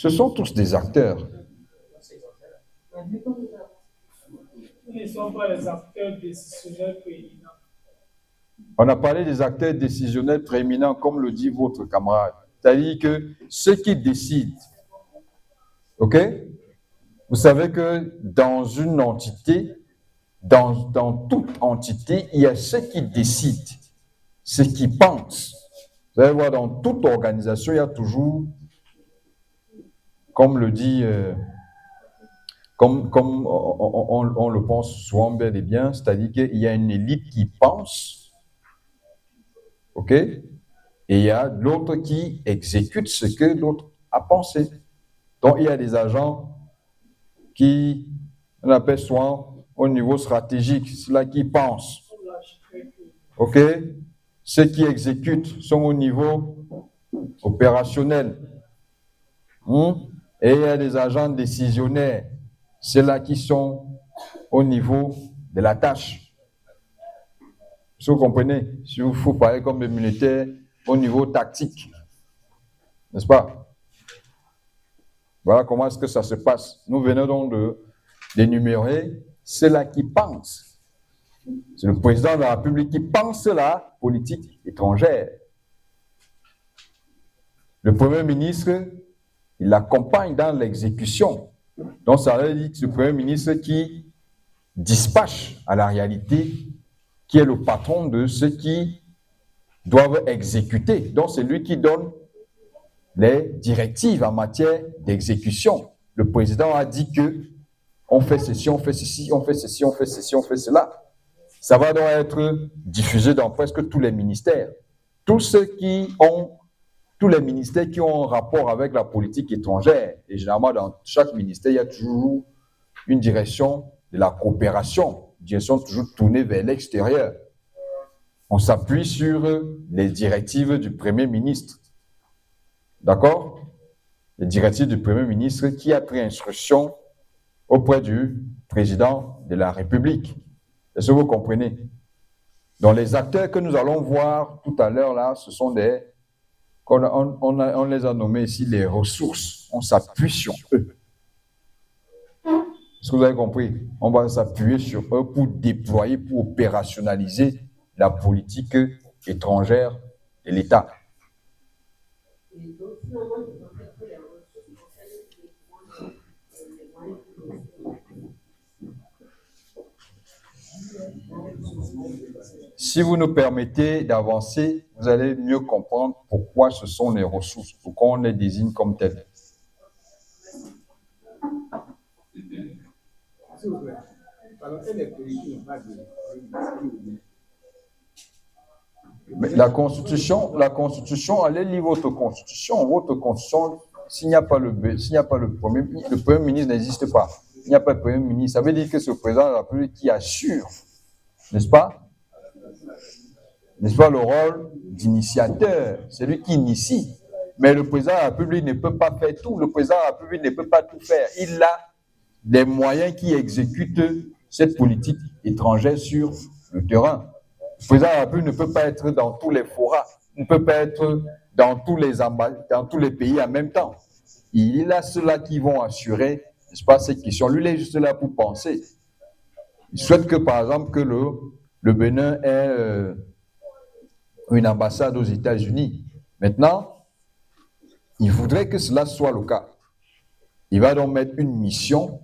Ce sont tous des acteurs. Ils ne sont pas les acteurs décisionnels prééminents. On a parlé des acteurs décisionnels prééminents, comme le dit votre camarade. C'est-à-dire que ceux qui décident, ok? Vous savez que dans une entité, dans toute entité, il y a ceux qui décident, ceux qui pensent. Vous allez voir, dans toute organisation, il y a toujours, comme le dit, comme on le pense souvent bel et bien, c'est-à-dire qu'il y a une élite qui pense, ok? Et il y a l'autre qui exécute ce que l'autre a pensé. Donc, il y a des agents qui, on appelle souvent au niveau stratégique, ceux-là qui pensent. OK? Ceux qui exécutent sont au niveau opérationnel. Et il y a des agents décisionnaires, ceux-là qui sont au niveau de la tâche. Si vous comprenez, si vous parlez comme des militaires au niveau tactique, n'est-ce pas? Voilà comment est-ce que ça se passe. Nous venons donc d'énumérer ceux-là qui pensent. C'est le président de la République qui pense la politique étrangère. Le Premier ministre, il l'accompagne dans l'exécution. Donc ça veut dire que c'est le Premier ministre qui dispatche à la réalité, qui est le patron de ceux qui doivent exécuter. Donc c'est lui qui donne les directives en matière d'exécution. Le président a dit que on fait ceci, on fait ceci, on fait ceci, on fait ceci, on fait cela. Ça va donc être diffusé dans presque tous les ministères. Tous les ministères qui ont un rapport avec la politique étrangère, et généralement dans chaque ministère, il y a toujours une direction de la coopération, une direction toujours tournée vers l'extérieur. On s'appuie sur les directives du Premier ministre. D'accord? Les directives du Premier ministre qui a pris instruction auprès du président de la République. Est-ce que vous comprenez? Donc, les acteurs que nous allons voir tout à l'heure, là, ce sont des... On les a nommés ici les ressources. On s'appuie sur eux. Est-ce que vous avez compris? On va s'appuyer sur eux pour déployer, pour opérationnaliser la politique étrangère de l'État. Et donc, finalement, je pensais que les ressources concernées les moyens Si vous nous permettez d'avancer, vous allez mieux comprendre pourquoi ce sont les ressources, pourquoi on les désigne comme telles. S'il vous plaît. Alors, quel est le pays qui n'a pas de... Mais la constitution, allez lire votre constitution. Votre constitution, s'il n'y a pas le premier ministre n'existe pas. Il n'y a pas de premier ministre. Ça veut dire que c'est le président de la République qui assure, n'est-ce pas? N'est-ce pas le rôle d'initiateur? C'est lui qui initie. Mais le président de la République ne peut pas faire tout. Le président de la République ne peut pas tout faire. Il a des moyens qui exécutent cette politique étrangère sur le terrain. Le président de la République ne peut pas être dans tous les forats, ne peut pas être dans tous les pays en même temps. Il a ceux-là qui vont assurer, n'est-ce pas, ces questions. Lui, il est juste là pour penser. Il souhaite que, par exemple, que le Bénin ait une ambassade aux États-Unis. Maintenant, il voudrait que cela soit le cas. Il va donc mettre une mission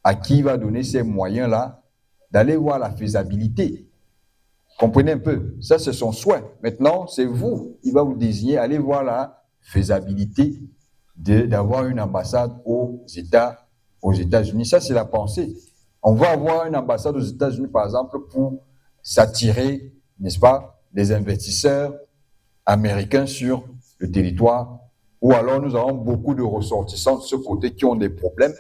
à qui il va donner ces moyens-là d'aller voir la faisabilité. Comprenez un peu, ça c'est son souhait. Maintenant, c'est vous, il va vous désigner, allez voir la faisabilité d'avoir une ambassade aux États-Unis. Ça c'est la pensée. On va avoir une ambassade aux États-Unis, par exemple, pour s'attirer, n'est-ce pas, des investisseurs américains sur le territoire, ou alors nous avons beaucoup de ressortissants de ce côté qui ont des problèmes.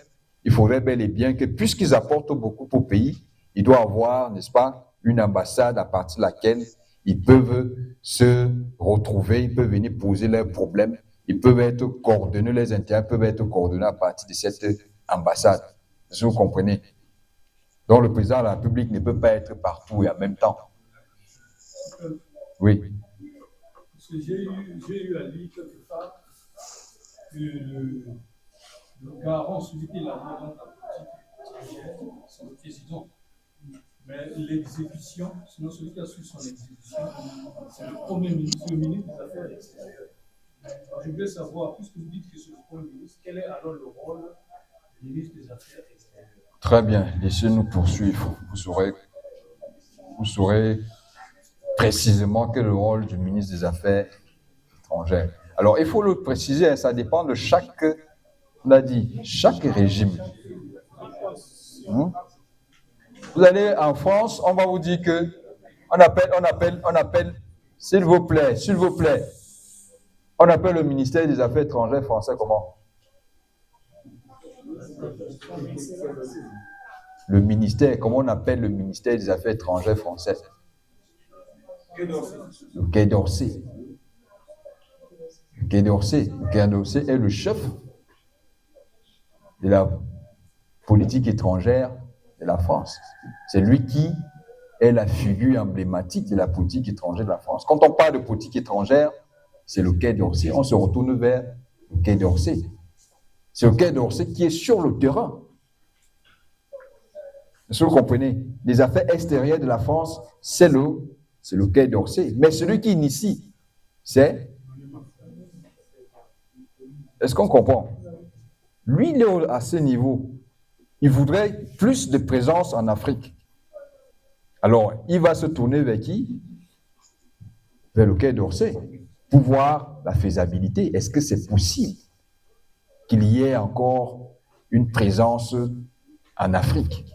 Il faudrait bel et bien que, puisqu'ils apportent beaucoup au pays, il doit avoir, n'est-ce pas, une ambassade à partir de laquelle ils peuvent se retrouver, ils peuvent venir poser leurs problèmes, ils peuvent être coordonnés, les intérêts peuvent être coordonnés à partir de cette ambassade. Si vous comprenez. Donc le président de la République ne peut pas être partout et en même temps. Oui. Parce que j'ai eu à lire quelque part que le garant, celui qui est la main dans la politique étrangère, c'est le président. Mais l'exécution, sinon celui qui a suivi son exécution, c'est le Premier ministre, le ministre des Affaires extérieures. Alors, je voulais savoir, puisque vous dites que c'est le Premier ministre, quel est alors le rôle du ministre des Affaires extérieures? Très bien, laissez-nous poursuivre. Vous saurez précisément quel est le rôle du ministre des Affaires étrangères. Alors, il faut le préciser, hein, ça dépend de chaque, on a dit, chaque régime. Vous allez en France, on va vous dire que on appelle, s'il vous plaît, on appelle le ministère des Affaires étrangères français comment? Le ministère, comment on appelle le ministère des Affaires étrangères français? Le Quai d'Orsay. Le Quai d'Orsay. Le Quai d'Orsay est le chef de la politique étrangère de la France. C'est lui qui est la figure emblématique de la politique étrangère de la France. Quand on parle de politique étrangère, c'est le Quai d'Orsay. On se retourne vers le Quai d'Orsay. C'est le Quai d'Orsay qui est sur le terrain. Est-ce que vous comprenez? Les affaires extérieures de la France, c'est le Quai d'Orsay. Mais celui qui initie, c'est... Est-ce qu'on comprend? Lui, il est à ce niveau. Il voudrait plus de présence en Afrique. Alors, il va se tourner vers qui? Vers le Quai d'Orsay, pour voir la faisabilité. Est-ce que c'est possible qu'il y ait encore une présence en Afrique?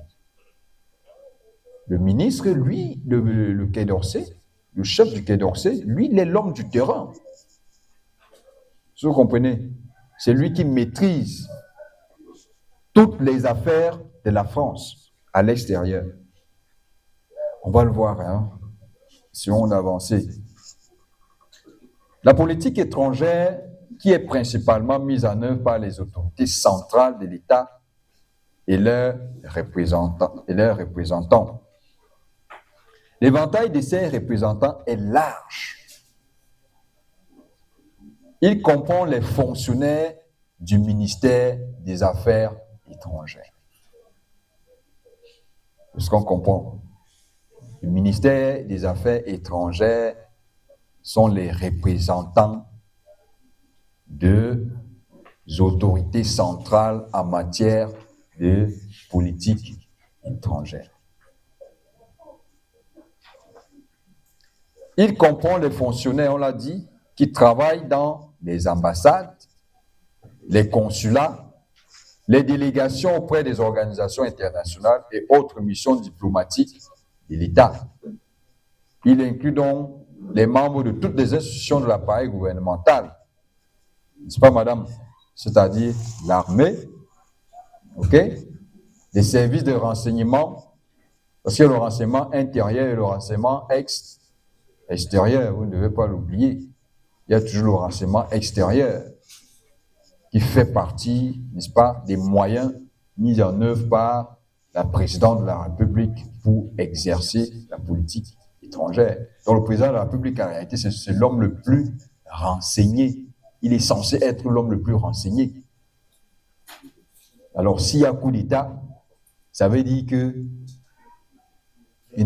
Le ministre, lui, le Quai d'Orsay, le chef du Quai d'Orsay, lui, il est l'homme du terrain. Vous comprenez? C'est lui qui maîtrise toutes les affaires de la France à l'extérieur. On va le voir, hein, si on avance. La politique étrangère qui est principalement mise en œuvre par les autorités centrales de l'État et leurs représentants. L'éventail de ces représentants est large. Il comprend les fonctionnaires du ministère des Affaires étrangères. Est-ce qu'on comprend? Le ministère des Affaires étrangères sont les représentants des autorités centrales en matière de politique étrangère. Il comprend les fonctionnaires, on l'a dit, qui travaillent dans les ambassades, les consulats, les délégations auprès des organisations internationales et autres missions diplomatiques de l'État. Il inclut donc les membres de toutes les institutions de l'appareil gouvernemental. N'est-ce pas, madame? C'est-à-dire l'armée, les services de renseignement, parce que le renseignement intérieur et le renseignement extérieur, vous ne devez pas l'oublier. Il y a toujours le renseignement extérieur qui fait partie, n'est-ce pas, des moyens mis en œuvre par la présidente de la République pour exercer la politique étrangère. Donc le président de la République, en réalité, c'est l'homme le plus renseigné. Il est censé être l'homme le plus renseigné. Alors s'il y a coup d'État, ça veut dire qu'il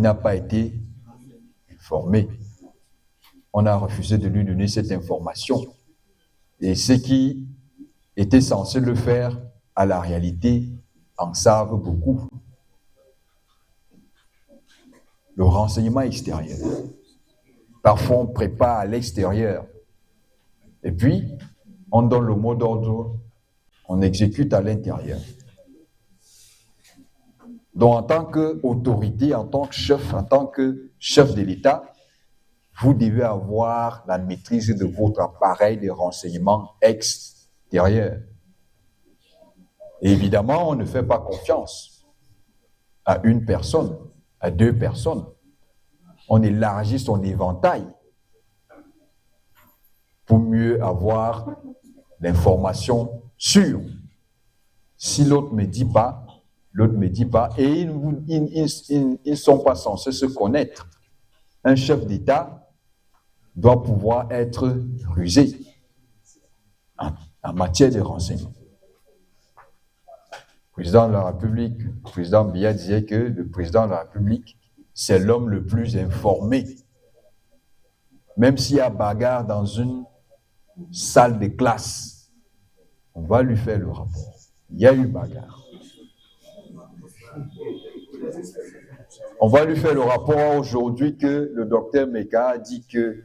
n'a pas été informé. On a refusé de lui donner cette information. Et ceux qui étaient censés le faire, à la réalité, en savent beaucoup. Le renseignement extérieur. Parfois, on prépare à l'extérieur. Et puis, on donne le mot d'ordre, on exécute à l'intérieur. Donc, en tant qu'autorité, en tant que chef de l'État, vous devez avoir la maîtrise de votre appareil de renseignement extérieur. Et évidemment, on ne fait pas confiance à une personne, à deux personnes. On élargit son éventail pour mieux avoir l'information sûre. Si l'autre ne dit pas, et ils ne sont pas censés se connaître. Un chef d'État doit pouvoir être rusé. en matière de renseignement. Le président de la République, le président Biya disait que le président de la République, c'est l'homme le plus informé. Même s'il y a bagarre dans une salle de classe, on va lui faire le rapport. Il y a eu bagarre. On va lui faire le rapport aujourd'hui que le docteur Meka a dit que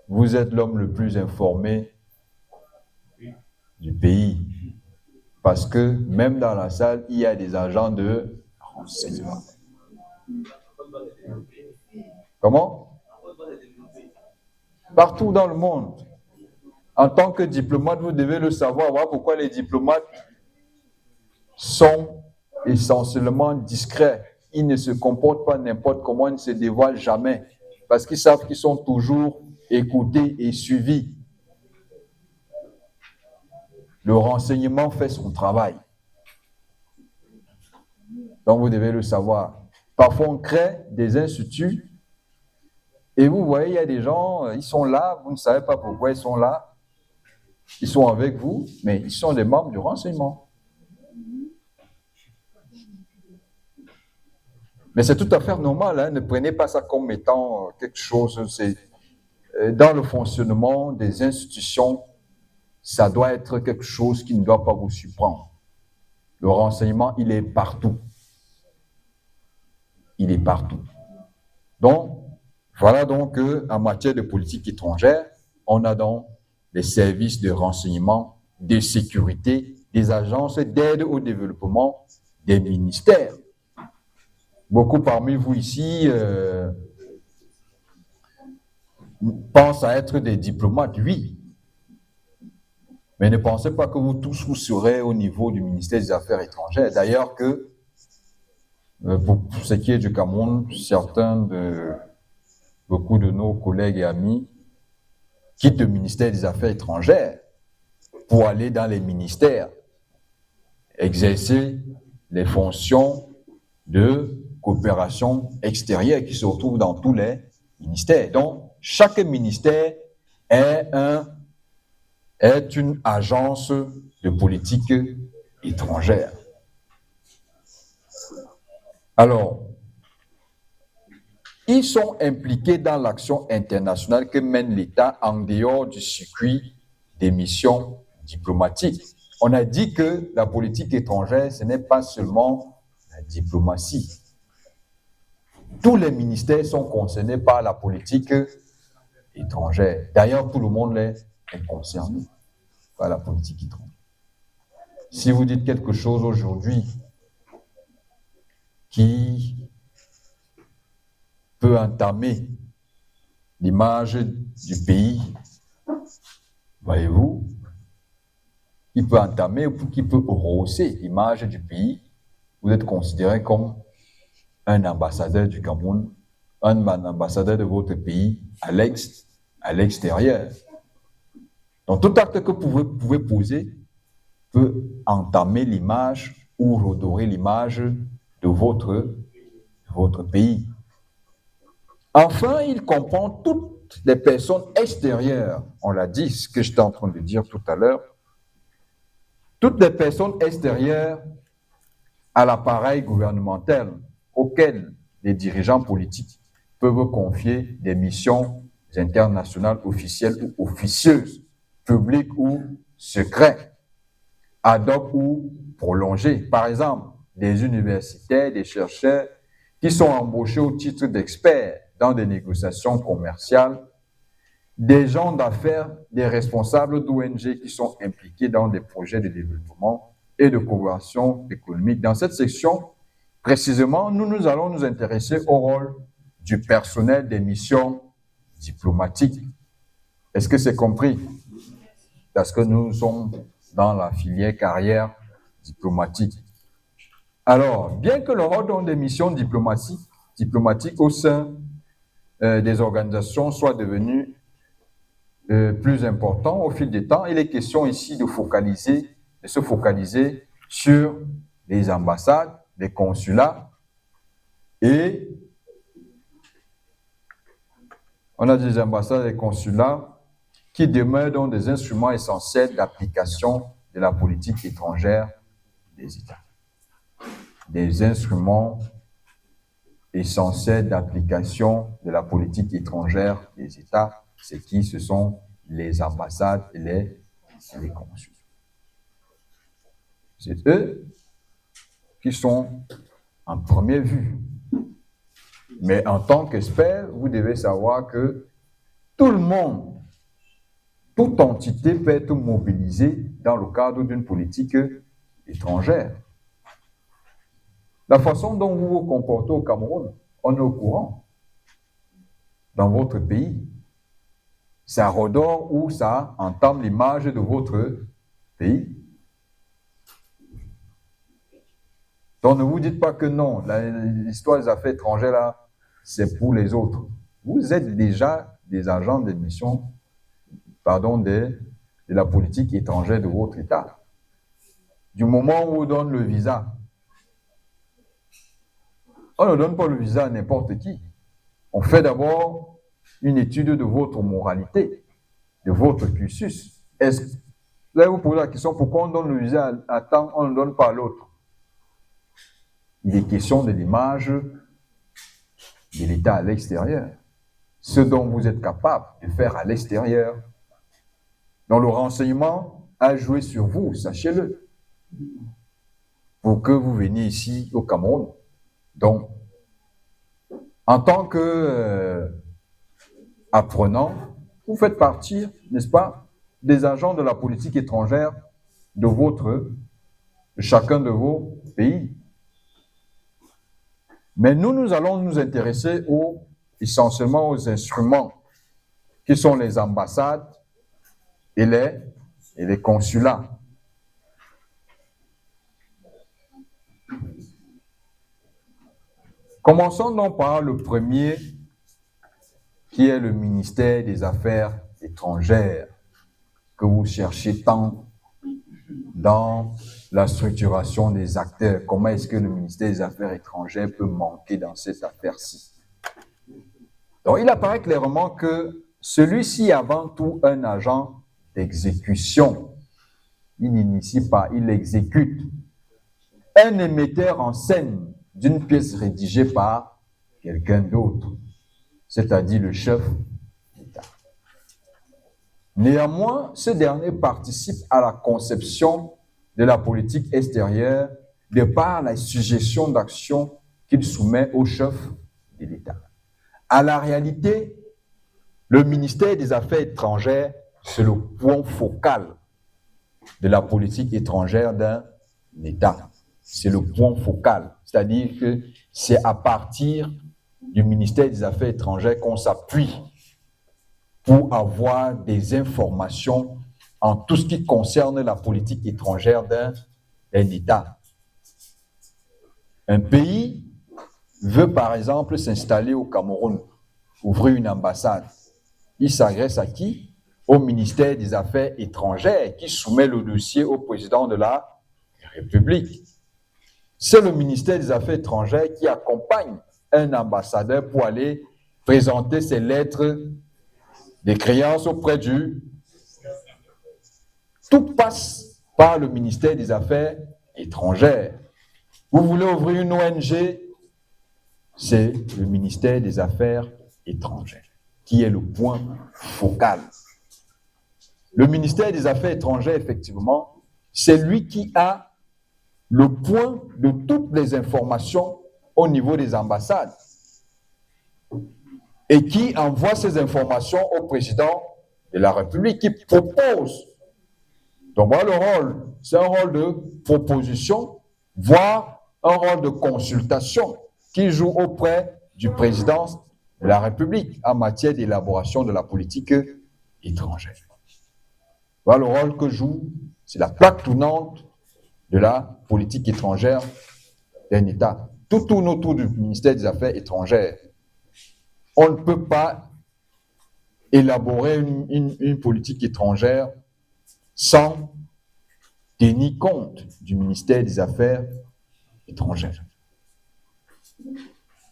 vous êtes l'homme le plus informé du pays. Parce que même dans la salle, il y a des agents de renseignement. Comment? Partout dans le monde. En tant que diplomate, vous devez le savoir. Voilà pourquoi les diplomates sont essentiellement discrets. Ils ne se comportent pas n'importe comment, ils ne se dévoilent jamais. Parce qu'ils savent qu'ils sont toujours écoutés et suivis. Le renseignement fait son travail. Donc vous devez le savoir. Parfois on crée des instituts et vous voyez, il y a des gens, ils sont là, vous ne savez pas pourquoi ils sont là. Ils sont avec vous, mais ils sont des membres du renseignement. Mais c'est tout à fait normal, hein? Ne prenez pas ça comme étant quelque chose. C'est, dans le fonctionnement des institutions, ça doit être quelque chose qui ne doit pas vous surprendre. Le renseignement, il est partout. Il est partout. Donc, voilà donc qu'en matière de politique étrangère, on a donc les services de renseignement, de sécurité, des agences d'aide au développement, des ministères. Beaucoup parmi vous ici pensent à être des diplomates, oui. Mais ne pensez pas que vous tous vous serez au niveau du ministère des Affaires étrangères. D'ailleurs que, pour ce qui est du Cameroun, beaucoup de nos collègues et amis quittent le ministère des Affaires étrangères pour aller dans les ministères, exercer les fonctions de coopération extérieure qui se retrouvent dans tous les ministères. Donc, chaque ministère est une agence de politique étrangère. Alors, ils sont impliqués dans l'action internationale que mène l'État en dehors du circuit des missions diplomatiques. On a dit que la politique étrangère, ce n'est pas seulement la diplomatie. Tous les ministères sont concernés par la politique étrangère. D'ailleurs, tout le monde est concerné par la politique étrangère. Si vous dites quelque chose aujourd'hui qui peut entamer l'image du pays, voyez-vous, qui peut entamer ou qui peut rehausser l'image du pays, vous êtes considéré comme un ambassadeur du Cameroun, un ambassadeur de votre pays à l'extérieur. Donc tout acte que vous pouvez poser peut entamer l'image ou redorer l'image de votre pays. Enfin, il comprend toutes les personnes extérieures. On l'a dit, ce que j'étais en train de dire tout à l'heure. Toutes les personnes extérieures à l'appareil gouvernemental auxquelles les dirigeants politiques peuvent confier des missions internationales officielles ou officieuses, publiques ou secrètes, ad hoc ou prolongées. Par exemple, des universitaires, des chercheurs qui sont embauchés au titre d'experts dans des négociations commerciales, des gens d'affaires, des responsables d'ONG qui sont impliqués dans des projets de développement et de coopération économique. Dans cette section, précisément, nous allons nous intéresser au rôle du personnel des missions diplomatiques. Est-ce que c'est compris? Parce que nous sommes dans la filière carrière diplomatique. Alors, bien que le rôle des missions diplomatiques au sein des organisations soit devenu plus important au fil du temps, il est question ici de se focaliser sur les ambassades, les consulats, et on a des ambassades et consulats qui demeurent donc des instruments essentiels d'application de la politique étrangère des États. Des instruments essentiels d'application de la politique étrangère des États, c'est qui? Ce sont les ambassades et les consuls. C'est eux qui sont en première vue. Mais en tant qu'expert, vous devez savoir que tout le monde, toute entité peut être mobilisée dans le cadre d'une politique étrangère. La façon dont vous vous comportez au Cameroun, on est au courant. Dans votre pays, ça redore ou ça entame l'image de votre pays. Donc ne vous dites pas que non, l'histoire des affaires étrangères, là, c'est pour les autres. Vous êtes déjà des agents d'admission, de la politique étrangère de votre État. Du moment où on donne le visa, on ne donne pas le visa à n'importe qui. On fait d'abord une étude de votre moralité, de votre cursus. Là, vous posez la question, pourquoi on donne le visa à temps, on ne donne pas à l'autre? Il est question de l'image de l'État à l'extérieur. Ce dont vous êtes capable de faire à l'extérieur. Donc le renseignement a joué sur vous, sachez-le, pour que vous veniez ici au Cameroun. Donc, en tant qu'apprenant, vous faites partie, n'est-ce pas, des agents de la politique étrangère de chacun de vos pays. Mais nous allons nous intéresser essentiellement aux instruments qui sont les ambassades et les consulats. Commençons donc par le premier, qui est le ministère des Affaires étrangères, que vous cherchez tant dans la structuration des acteurs. Comment est-ce que le ministère des Affaires étrangères peut manquer dans cette affaire-ci? Donc, il apparaît clairement que celui-ci est avant tout un agent d'exécution. Il n'initie pas, il exécute. Un émetteur en scène d'une pièce rédigée par quelqu'un d'autre, c'est-à-dire le chef d'État. Néanmoins, ce dernier participe à la conception de la politique extérieure de par la suggestion d'action qu'il soumet au chef de l'État. À la réalité, le ministère des Affaires étrangères, c'est le point focal de la politique étrangère d'un État. C'est le point focal. C'est-à-dire que c'est à partir du ministère des Affaires étrangères qu'on s'appuie pour avoir des informations en tout ce qui concerne la politique étrangère d'un État. Un pays veut par exemple s'installer au Cameroun, ouvrir une ambassade. Il s'adresse à qui? Au ministère des Affaires étrangères qui soumet le dossier au président de la République. C'est le ministère des Affaires étrangères qui accompagne un ambassadeur pour aller présenter ses lettres de créance auprès du... Tout passe par le ministère des Affaires étrangères. Vous voulez ouvrir une ONG, c'est le ministère des Affaires étrangères qui est le point focal. Le ministère des Affaires étrangères, effectivement, c'est lui qui a le point de toutes les informations au niveau des ambassades et qui envoie ces informations au président de la République, qui propose. Donc voilà le rôle, c'est un rôle de proposition, voire un rôle de consultation qui joue auprès du président de la République en matière d'élaboration de la politique étrangère. Voilà le rôle que joue, c'est la plaque tournante de la politique étrangère d'un État. Tout tourne autour du ministère des Affaires étrangères. On ne peut pas élaborer une politique étrangère sans tenir compte du ministère des Affaires étrangères.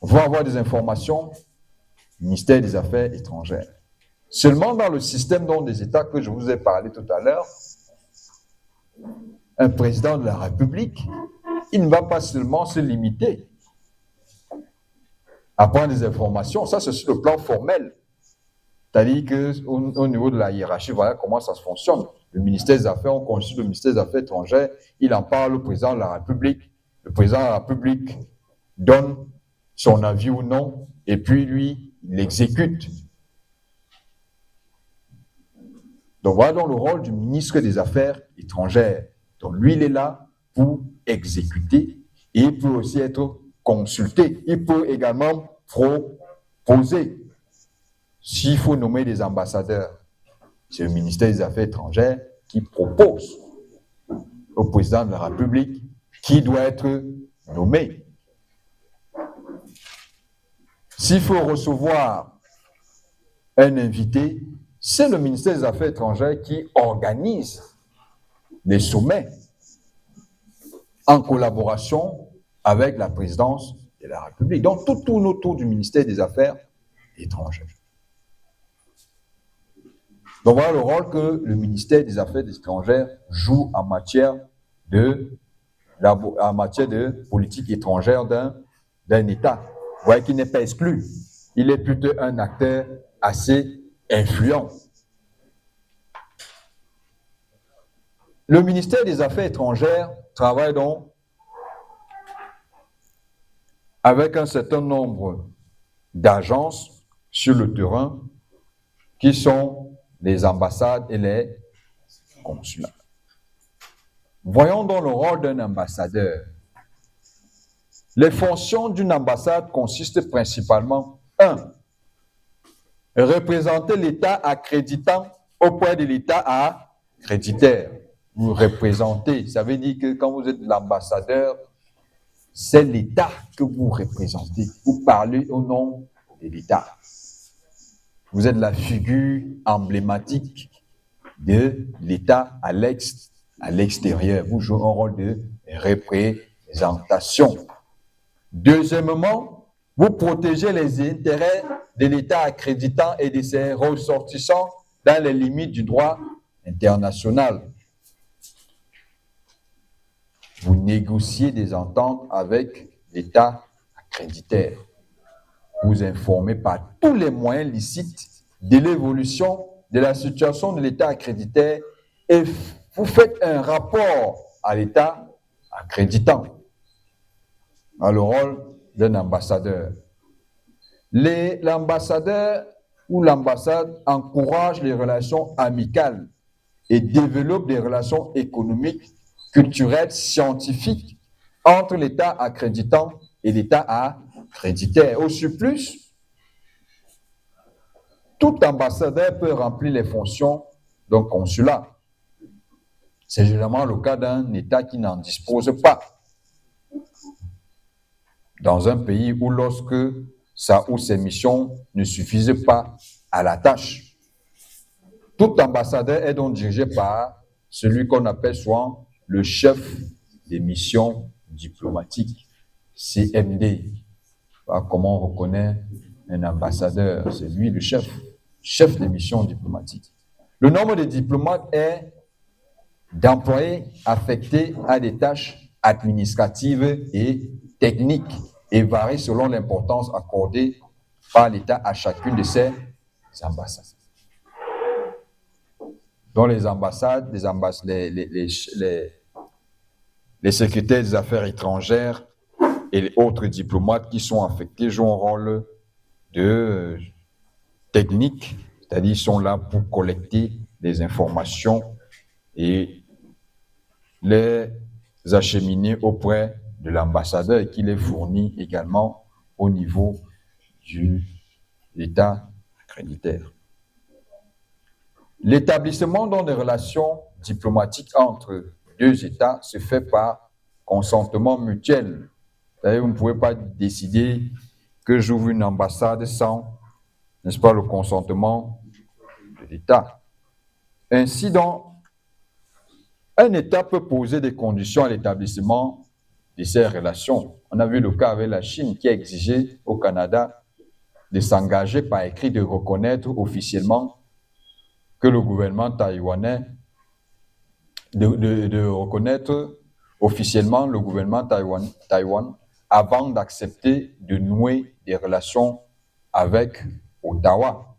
On va avoir des informations, ministère des Affaires étrangères. Seulement dans le système des États que je vous ai parlé tout à l'heure, un président de la République, il ne va pas seulement se limiter à prendre des informations, ça c'est sur le plan formel. C'est-à-dire qu'au niveau de la hiérarchie, voilà comment ça se fonctionne. Le ministère des Affaires, on consulte le ministère des Affaires étrangères, il en parle au président de la République. Le président de la République donne son avis ou non, et puis lui, il l'exécute. Donc voilà donc le rôle du ministre des Affaires étrangères. Donc lui, il est là pour exécuter, et il peut aussi être consulté. Il peut également proposer. S'il faut nommer des ambassadeurs, c'est le ministère des Affaires étrangères qui propose au président de la République qui doit être nommé. S'il faut recevoir un invité, c'est le ministère des Affaires étrangères qui organise les sommets en collaboration avec la présidence de la République. Donc, tout tourne autour du ministère des Affaires étrangères. Donc, voilà le rôle que le ministère des Affaires étrangères joue en matière de politique étrangère d'un État. Vous voyez qu'il n'est pas exclu. Il est plutôt un acteur assez influent. Le ministère des Affaires étrangères travaille donc avec un certain nombre d'agences sur le terrain qui sont les ambassades et les consulats. Voyons donc le rôle d'un ambassadeur. Les fonctions d'une ambassade consistent principalement, 1. Représenter l'État accréditant auprès de l'État accréditaire. Vous représentez, ça veut dire que quand vous êtes l'ambassadeur, c'est l'État que vous représentez. Vous parlez au nom de l'État. Vous êtes la figure emblématique de l'État à l'extérieur. Vous jouez un rôle de représentation. Deuxièmement, vous protégez les intérêts de l'État accréditant et de ses ressortissants dans les limites du droit international. Vous négociez des ententes avec l'État accréditaire. Vous informez par tous les moyens licites de l'évolution de la situation de l'État accréditaire et vous faites un rapport à l'État accréditant. Dans le rôle d'un ambassadeur. L'ambassadeur ou l'ambassade encourage les relations amicales et développe des relations économiques, culturelles, scientifiques entre l'État accréditant et l'État accréditaire. Au surplus, tout ambassadeur peut remplir les fonctions d'un consulat. C'est généralement le cas d'un État qui n'en dispose pas. Dans un pays où lorsque sa ou ses missions ne suffisent pas à la tâche. Tout ambassadeur est donc dirigé par celui qu'on appelle souvent le chef des missions diplomatiques, CMD. Comment on reconnaît un ambassadeur? C'est lui le chef des missions diplomatiques. Le nombre de diplomates est d'employés affectés à des tâches administratives et techniques et varie selon l'importance accordée par l'État à chacune de ses ambassades. Dans les ambassades, les secrétaires des affaires étrangères et les autres diplomates qui sont affectés jouent un rôle de technique, c'est-à-dire ils sont là pour collecter des informations et les acheminer auprès de l'ambassadeur et qui les fournit également au niveau de l'État accréditaire. L'établissement des relations diplomatiques entre deux États se fait par consentement mutuel. Vous ne pouvez pas décider que j'ouvre une ambassade sans, n'est-ce pas, le consentement de l'État. Ainsi donc, un État peut poser des conditions à l'établissement de ces relations. On a vu le cas avec la Chine qui a exigé au Canada de s'engager par écrit de reconnaître officiellement que le gouvernement taïwanais, de reconnaître officiellement le gouvernement Taïwan avant d'accepter de nouer des relations avec Ottawa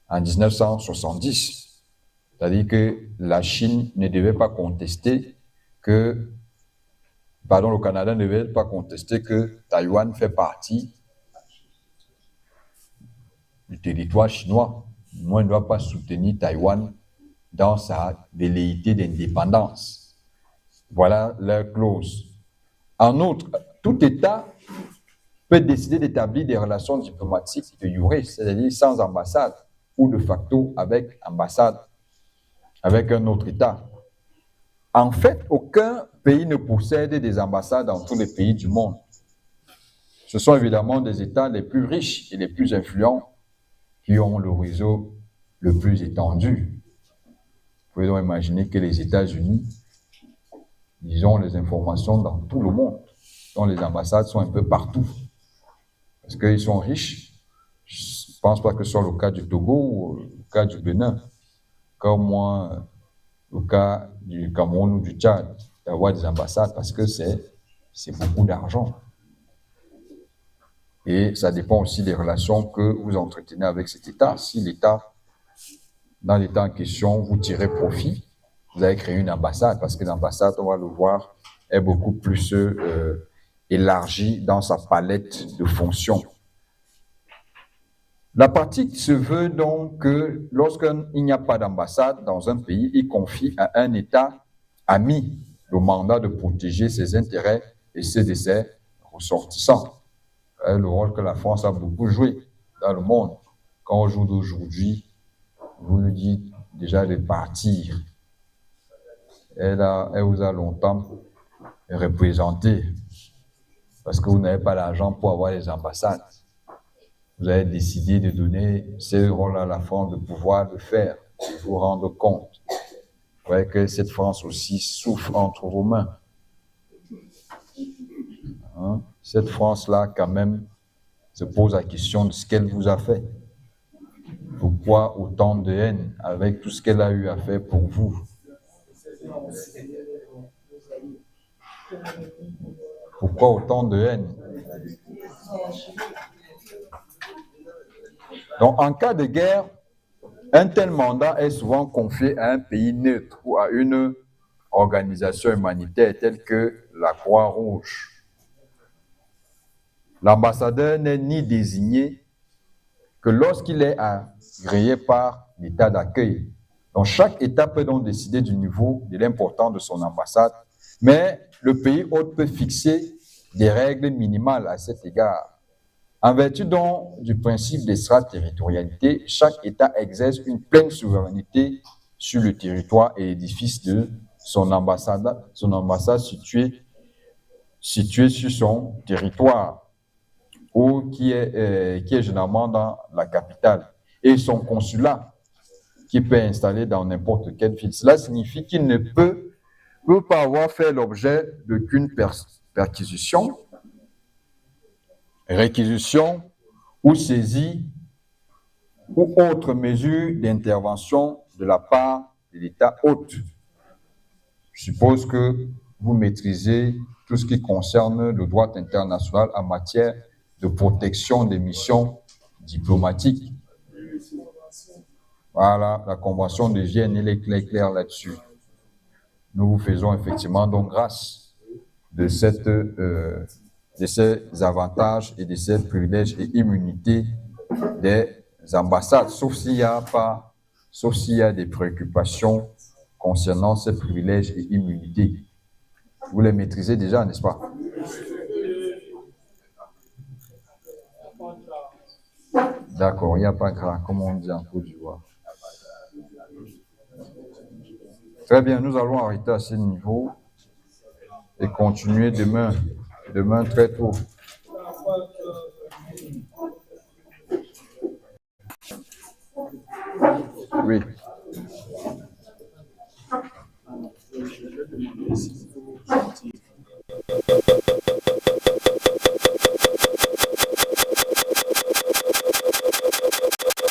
en 1970. C'est-à-dire que la Chine ne devait pas contester que, pardon, le Canada ne devait pas contester que Taïwan fait partie du territoire chinois. Moi, il ne doit pas soutenir Taïwan dans sa velléité d'indépendance. Voilà leur clause. En outre, tout État peut décider d'établir des relations diplomatiques de jure, c'est-à-dire sans ambassade ou de facto avec ambassade, avec un autre État. En fait, aucun pays ne possède des ambassades dans tous les pays du monde. Ce sont évidemment des États les plus riches et les plus influents qui ont le réseau le plus étendu. Vous pouvez donc imaginer que les États-Unis, ils ont les informations dans tout le monde, dont les ambassades sont un peu partout. Parce qu'ils sont riches. Je ne pense pas que ce soit le cas du Togo ou le cas du Bénin, comme moi, le cas du Cameroun ou du Tchad, d'avoir des ambassades, parce que c'est beaucoup d'argent. Et ça dépend aussi des relations que vous entretenez avec cet État. Si l'État, dans l'État en question, vous tirez profit, vous avez créé une ambassade, parce que l'ambassade, on va le voir, est beaucoup plus élargie dans sa palette de fonctions. La pratique se veut donc que lorsqu'il n'y a pas d'ambassade dans un pays, il confie à un État ami le mandat de protéger ses intérêts et ceux de ses ressortissants. Le rôle que la France a beaucoup joué dans le monde. Quand au jour d'aujourd'hui, vous nous dites déjà de partir. Elle vous a longtemps représenté parce que vous n'avez pas l'argent pour avoir les ambassades. Vous avez décidé de donner ce rôle à la France de pouvoir le faire, de vous rendre compte. Vous voyez que cette France aussi souffre entre vos mains. Hein? Cette France-là, quand même, se pose la question de ce qu'elle vous a fait. Pourquoi autant de haine avec tout ce qu'elle a eu à faire pour vous? Pourquoi autant de haine? Donc, en cas de guerre, un tel mandat est souvent confié à un pays neutre ou à une organisation humanitaire telle que la Croix-Rouge. L'ambassadeur n'est ni désigné que lorsqu'il est agréé par l'État d'accueil. Donc, chaque État peut donc décider du niveau, de l'importance de son ambassade, mais le pays hôte peut fixer des règles minimales à cet égard. En vertu donc du principe d'extraterritorialité, chaque État exerce une pleine souveraineté sur le territoire et l'édifice de son ambassade située sur son territoire ou qui est généralement dans la capitale, et son consulat qui peut être installé dans n'importe quelle ville. Cela signifie qu'il ne peut pas avoir fait l'objet d'aucune perquisition, réquisition ou saisie ou autre mesure d'intervention de la part de l'État hôte. Je suppose que vous maîtrisez tout ce qui concerne le droit international en matière de protection des missions diplomatiques. Voilà, la Convention de Vienne, elle est claire là-dessus. Nous vous faisons effectivement donc grâce de ces avantages et de ces privilèges et immunités des ambassades, sauf s'il y a des préoccupations concernant ces privilèges et immunités. Vous les maîtrisez déjà, n'est-ce pas? D'accord, il n'y a pas grave, comme on dit en Côte d'Ivoire. Très bien, nous allons arrêter à ce niveau et continuer demain très tôt. Oui.